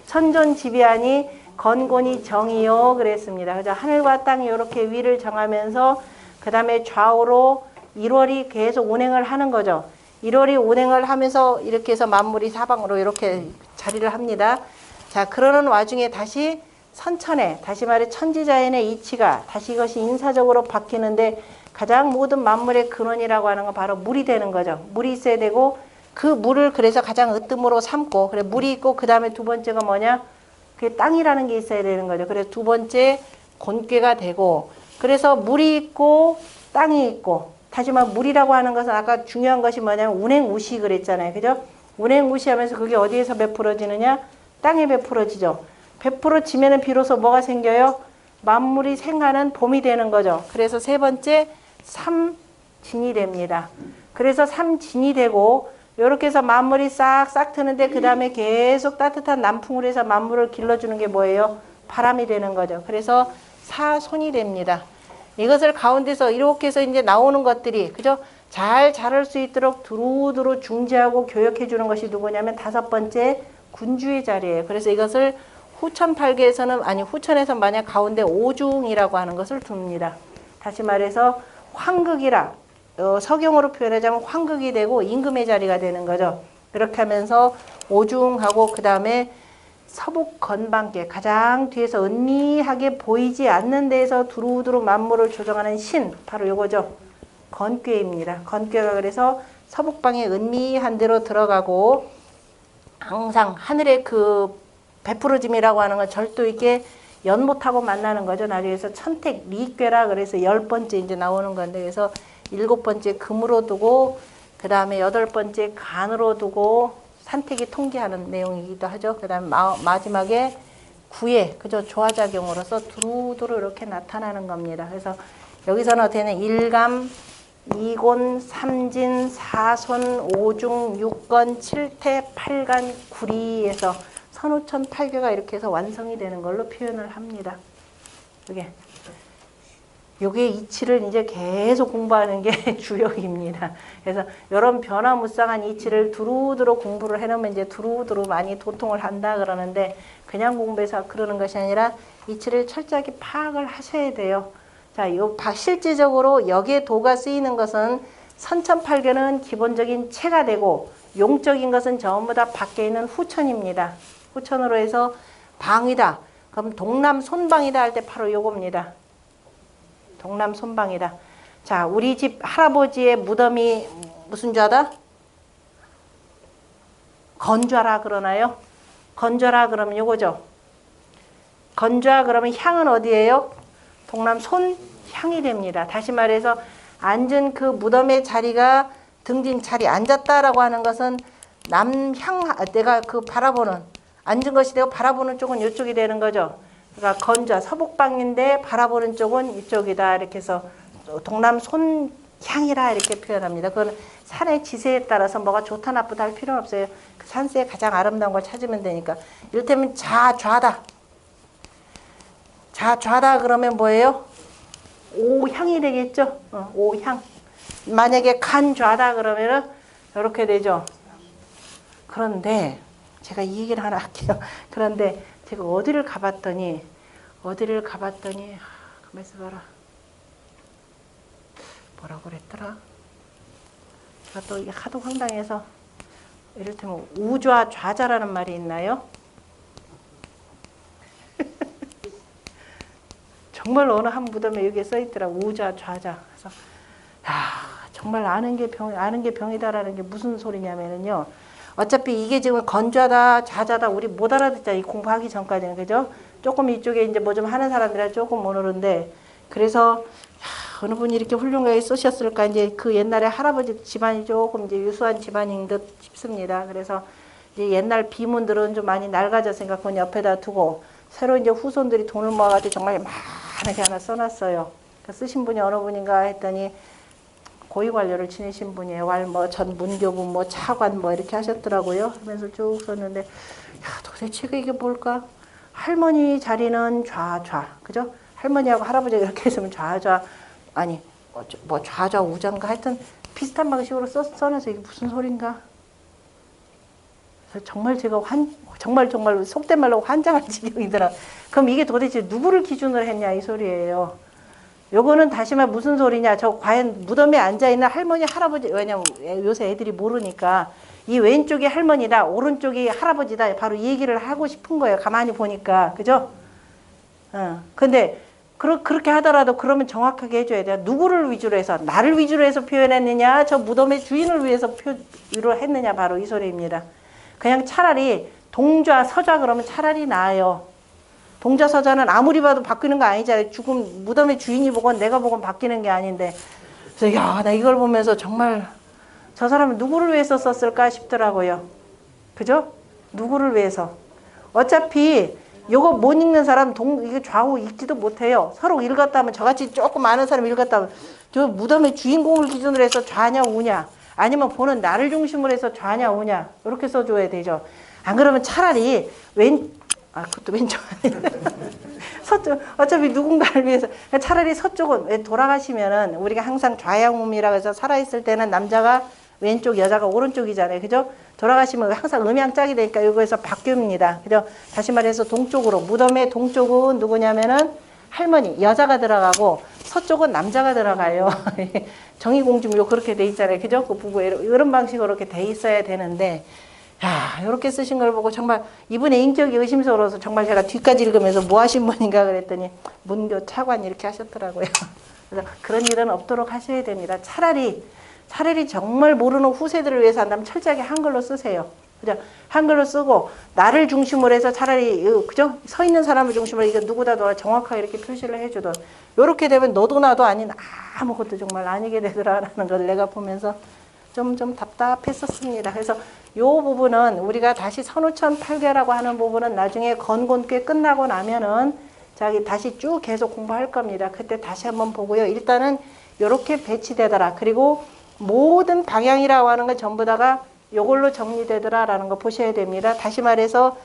천존지비하니 건곤이 정이요 그랬습니다. 그죠? 하늘과 땅이 이렇게 위를 정하면서 그 다음에 좌우로 1월이 계속 운행을 하는 거죠. 1월이 운행을 하면서 이렇게 해서 만물이 사방으로 이렇게 자리를 합니다. 자, 그러는 와중에 다시 선천에 다시 말해 천지자연의 이치가 다시 이것이 인사적으로 바뀌는데 가장 모든 만물의 근원이라고 하는 건 바로 물이 되는 거죠. 물이 있어야 되고 그 물을 그래서 가장 으뜸으로 삼고 그래 물이 있고 그 다음에 두 번째가 뭐냐? 그게 땅이라는 게 있어야 되는 거죠. 그래서 두 번째 곤괴가 되고 그래서 물이 있고 땅이 있고 다시 말해 물이라고 하는 것은 아까 중요한 것이 뭐냐면 운행우시 그랬잖아요. 그죠? 운행우시하면서 그게 어디에서 베풀어지느냐? 땅에 베풀어지죠. 베풀어지면은 비로소 뭐가 생겨요? 만물이 생하는 봄이 되는 거죠. 그래서 세 번째 삼진이 됩니다. 그래서 삼진이 되고 이렇게 해서 만물이 싹 트는데 그 다음에 계속 따뜻한 남풍으로 해서 만물을 길러주는 게 뭐예요? 바람이 되는 거죠. 그래서 사손이 됩니다. 이것을 가운데서 이렇게 해서 이제 나오는 것들이 그죠? 잘 자랄 수 있도록 두루두루 중재하고 교육해 주는 것이 누구냐면 다섯 번째 군주의 자리예요. 그래서 이것을 후천팔계에서는 후천에서 만약 가운데 오중이라고 하는 것을 둡니다. 다시 말해서 황극이라 서경으로 표현하자면 황극이 되고 임금의 자리가 되는 거죠. 그렇게 하면서 오중하고 그 다음에 서북건방계 가장 뒤에서 은미하게 보이지 않는 데에서 두루두루 만물을 조정하는 신 바로 요거죠. 건괴입니다. 건괴가 그래서 서북방에 은미한 데로 들어가고 항상 하늘의 그 베풀어짐이라고 하는 건 절도 있게 연못하고 만나는 거죠. 나중에 서 천택 리괴라 그래서 10번째 이제 나오는 건데, 그래서 7번째 금으로 두고 그 다음에 8번째 간으로 두고 산택이 통기하는 내용이기도 하죠. 그 다음에 마지막에 구에 그죠, 조화작용으로서 두루두루 이렇게 나타나는 겁니다. 그래서 여기서는 어떻게 되냐, 일감, 이곤, 삼진, 사손, 오중, 육건, 칠태, 팔간, 구리에서 선우천 팔괴가 이렇게 해서 완성이 되는 걸로 표현을 합니다. 요게 이치를 이제 계속 공부하는 게 주역입니다. 그래서 이런 변화무쌍한 이치를 두루두루 공부를 해놓으면 이제 두루두루 많이 도통을 한다 그러는데, 그냥 공부해서 그러는 것이 아니라 이치를 철저하게 파악을 하셔야 돼요. 자, 요 실제적으로 여기에 도가 쓰이는 것은 선천팔견은 기본적인 체가 되고, 용적인 것은 전부 다 밖에 있는 후천입니다. 후천으로 해서 방이다. 그럼 동남 손방이다 할 때 바로 요겁니다. 동남 손방이다. 자, 우리 집 할아버지의 무덤이 무슨 좌다? 건좌라 그러나요? 건좌라 그러면 요거죠. 건좌 그러면 향은 어디예요? 동남 손향이 됩니다. 다시 말해서 앉은 그 무덤의 자리가 등진 자리, 앉았다라고 하는 것은 남향, 내가 그 바라보는, 앉은 것이 되고 바라보는 쪽은 이쪽이 되는 거죠. 그러니까 건좌, 서북방인데 바라보는 쪽은 이쪽이다. 이렇게 해서 동남 손향이라 이렇게 표현합니다. 그건 산의 지세에 따라서 뭐가 좋다 나쁘다 할 필요는 없어요. 그 산세에 가장 아름다운 걸 찾으면 되니까. 이를테면 좌다. 좌다 그러면 뭐예요? 오향이 되겠죠? 오향. 만약에 간좌다 그러면은 이렇게 되죠. 그런데 제가 이 얘기를 하나 할게요. 그런데 제가 어디를 가봤더니 가만히 있어봐라. 뭐라고 그랬더라? 제가 또 이게 하도 황당해서, 이를테면 우좌 좌자라는 말이 있나요? 정말 어느 한 무덤에 여기에 써있더라. 우좌 좌자. 그래서 정말 아는 게 병이다라는 게 무슨 소리냐면은요. 어차피 이게 지금 건좌다 좌자다 우리 못 알아듣잖아. 이 공부하기 전까지는. 그죠? 조금 이쪽에 이제 뭐 좀 하는 사람들은 조금 오늘인데, 그래서 어느 분이 이렇게 훌륭하게 쓰셨을까. 이제 그 옛날에 할아버지 집안이 조금 이제 유수한 집안인 듯 싶습니다. 그래서 이제 옛날 비문들은 좀 많이 낡아졌으니까 그건 옆에다 두고, 새로 이제 후손들이 돈을 모아가지고 정말 많게 하나 써놨어요. 쓰신 분이 어느 분인가 했더니 고위 관료를 지내신 분이에요. 전 문교부 차관 이렇게 하셨더라고요. 하면서 쭉 썼는데, 도대체 이게 뭘까? 할머니 자리는 좌, 그죠? 할머니하고 할아버지가 이렇게 했으면 좌, 아니, 좌 우좌인가 하여튼 비슷한 방식으로 써놔서 이게 무슨 소린가? 그래서 정말 제가 정말 속된 말로 환장한 지경이더라. 그럼 이게 도대체 누구를 기준으로 했냐 이 소리예요. 요거는 다시 말 무슨 소리냐. 저 과연 무덤에 앉아있는 할머니 할아버지, 왜냐면 요새 애들이 모르니까 이 왼쪽이 할머니다 오른쪽이 할아버지다 바로 이 얘기를 하고 싶은 거예요. 가만히 보니까. 그죠? 근데 그렇게 하더라도 그러면 정확하게 해줘야 돼요. 누구를 위주로 해서, 나를 위주로 해서 표현했느냐, 저 무덤의 주인을 위해서 표현을 했느냐, 바로 이 소리입니다. 그냥 차라리 동좌 서좌 그러면 차라리 나아요. 동좌 서좌는 아무리 봐도 바뀌는 거 아니잖아요. 죽음 무덤의 주인이 보건 내가 보건 바뀌는 게 아닌데. 그래서 나 이걸 보면서 정말 저 사람은 누구를 위해서 썼을까 싶더라고요. 그죠? 누구를 위해서. 어차피 요거 못 읽는 사람 이게 좌우 읽지도 못해요. 서로 읽었다 하면, 저같이 조금 아는 사람 읽었다 하면 저 무덤의 주인공을 기준으로 해서 좌냐 우냐, 아니면 보는 나를 중심으로 해서 좌냐 우냐 이렇게 써줘야 되죠. 안 그러면 차라리 그것도 왼쪽 아닌데 서쪽, 어차피 누군가를 위해서 차라리 서쪽은, 왜 돌아가시면은 우리가 항상 좌양음이라고 해서 살아있을 때는 남자가 왼쪽, 여자가 오른쪽이잖아요. 그죠? 돌아가시면 항상 음양짝이 되니까 이거에서 바뀝니다. 그죠? 다시 말해서 동쪽으로, 무덤의 동쪽은 누구냐면은 할머니, 여자가 들어가고 서쪽은 남자가 들어가요. 정의공주묘 그렇게 돼 있잖아요. 그죠? 그 부부에 이런 방식으로 이렇게 돼 있어야 되는데, 이렇게 쓰신 걸 보고 정말 이분의 인격이 의심스러워서 정말 제가 뒤까지 읽으면서 뭐 하신 분인가 그랬더니 문교 차관 이렇게 하셨더라고요. 그래서 그런 일은 없도록 하셔야 됩니다. 차라리 정말 모르는 후세들을 위해서 한다면 철저하게 한글로 쓰세요. 그죠? 한글로 쓰고 나를 중심으로 해서 차라리 그죠? 서 있는 사람을 중심으로 이거 누구다 너 정확하게 이렇게 표시를 해주던 요렇게 되면 너도 나도 아닌 아무것도 정말 아니게 되더라라는 걸 내가 보면서 좀 답답했었습니다. 그래서 요 부분은 우리가 다시 선우천 8개라고 하는 부분은 나중에 건곤꽤 끝나고 나면은 자기 다시 쭉 계속 공부할 겁니다. 그때 다시 한번 보고요. 일단은 요렇게 배치되더라. 그리고 모든 방향이라고 하는 건 전부 다가 요걸로 정리되더라라는 거 보셔야 됩니다. 다시 말해서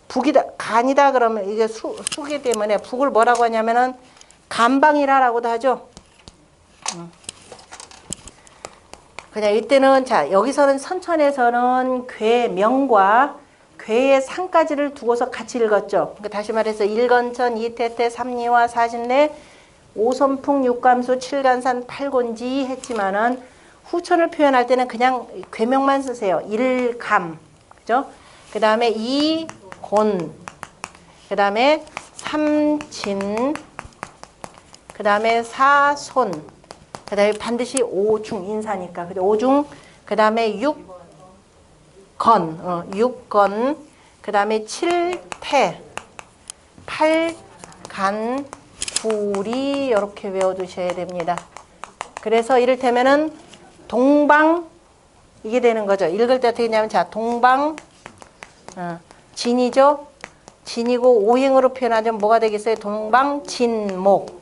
북이다, 간이다 그러면 이게 수기 때문에 북을 뭐라고 하냐면은 간방이라고도 하죠. 그냥 이때는 자 여기서는 선천에서는 괴명과 괴의 상까지를 두고서 같이 읽었죠. 그러니까 다시 말해서 일건천, 이태태, 삼리화, 사신례, 오선풍, 육감수, 칠간산, 팔곤지 했지만은 후천을 표현할 때는 그냥 괴명만 쓰세요. 일감, 그죠? 그 다음에 이곤, 그 다음에 삼진, 그 다음에 사손, 그 다음에 반드시 오중 인사니까. 그죠? 오중, 그 다음에 육건, 그 다음에 칠태, 팔간, 불이 이렇게 외워두셔야 됩니다. 그래서 이를테면은 동방 이게 되는 거죠. 읽을 때 어떻게 되냐면 자 동방 진이죠. 진이고 오행으로 표현하자면 뭐가 되겠어요? 동방 진목.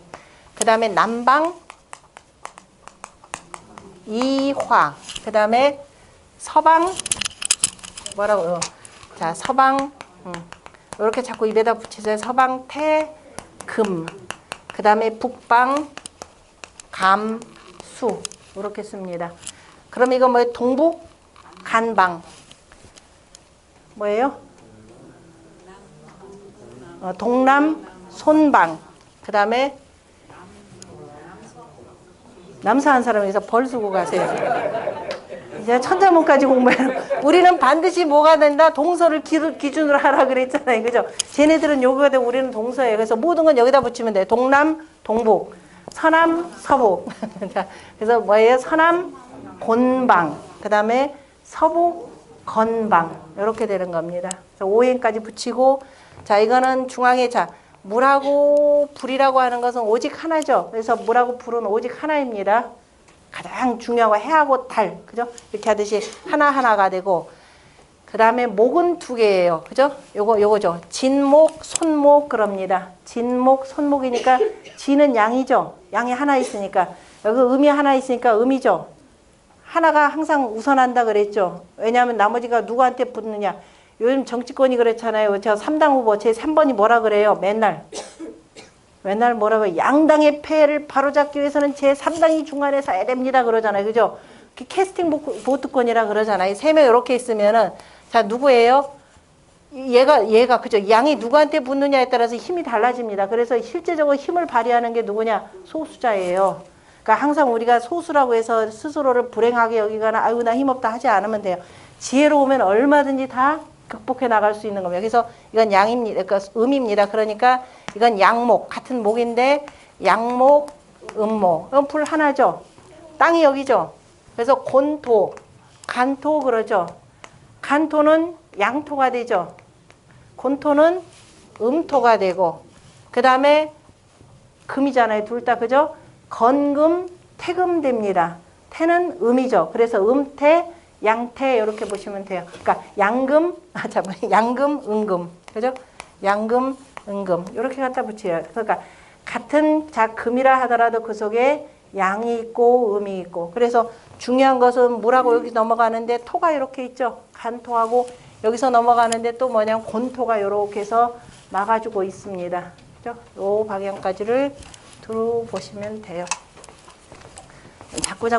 그 다음에 남방 이화. 그 다음에 서방 뭐라고? 자 서방 이렇게 자꾸 입에다 붙이세요. 서방 태금. 그 다음에 북방 감수. 이렇게 씁니다. 그럼 이거 뭐예요? 동북 간방 뭐예요? 동남 손방. 그 다음에 남사한 사람에서 벌 쓰고 가세요. 이제 천자문까지 공부해요. 우리는 반드시 뭐가 된다? 동서를 기준으로 하라 그랬잖아요. 그죠? 쟤네들은 여기가 되고 우리는 동서예요. 그래서 모든 건 여기다 붙이면 돼요. 동남, 동북, 서남, 서북. 그래서 뭐예요? 서남, 곤방. 그 다음에 서북, 건방. 이렇게 되는 겁니다. 그래서 오행까지 붙이고, 자, 이거는 중앙에, 자, 물하고 불이라고 하는 것은 오직 하나죠. 그래서 물하고 불은 오직 하나입니다. 가장 중요하고 해하고 달, 그죠? 이렇게 하듯이 하나하나가 되고, 그 다음에 목은 두 개예요. 그죠? 요거죠. 진목, 손목, 그럽니다. 진목, 손목이니까, 진은 양이죠. 양이 하나 있으니까. 여기 음이 하나 있으니까 음이죠. 하나가 항상 우선한다 그랬죠. 왜냐하면 나머지가 누구한테 붙느냐. 요즘 정치권이 그렇잖아요. 저 3당 후보, 제 3번이 뭐라 그래요? 맨날 뭐라고 양당의 폐해를 바로잡기 위해서는 제 3당이 중간에 서야 됩니다. 그러잖아요. 그죠? 캐스팅 보트권이라 그러잖아요. 3명 이렇게 있으면은, 자, 누구예요? 얘가, 그죠? 양이 누구한테 붙느냐에 따라서 힘이 달라집니다. 그래서 실제적으로 힘을 발휘하는 게 누구냐? 소수자예요. 그러니까 항상 우리가 소수라고 해서 스스로를 불행하게 여기거나, 아유, 나 힘없다 하지 않으면 돼요. 지혜로우면 얼마든지 다 극복해 나갈 수 있는 겁니다. 그래서 이건 양입니다. 그러니까 음입니다. 그러니까 이건 양목, 같은 목인데 양목, 음목. 그럼 불 하나죠. 땅이 여기죠. 그래서 곤토, 간토 그러죠. 간토는 양토가 되죠. 곤토는 음토가 되고, 그 다음에 금이잖아요. 둘 다 그죠? 건금, 태금 됩니다. 태는 음이죠. 그래서 음태, 양태 이렇게 보시면 돼요. 그러니까 양금, 양금, 은금, 그죠? 양금, 은금 이렇게 갖다 붙여요. 그러니까 같은 자 금이라 하더라도 그 속에 양이 있고 음이 있고. 그래서 중요한 것은 물하고 여기 넘어가는데 토가 이렇게 있죠. 간토하고 여기서 넘어가는데 또 뭐냐면 곤토가 이렇게 해서 막아주고 있습니다. 그죠? 요 방향까지를 들어보시면 돼요. 자꾸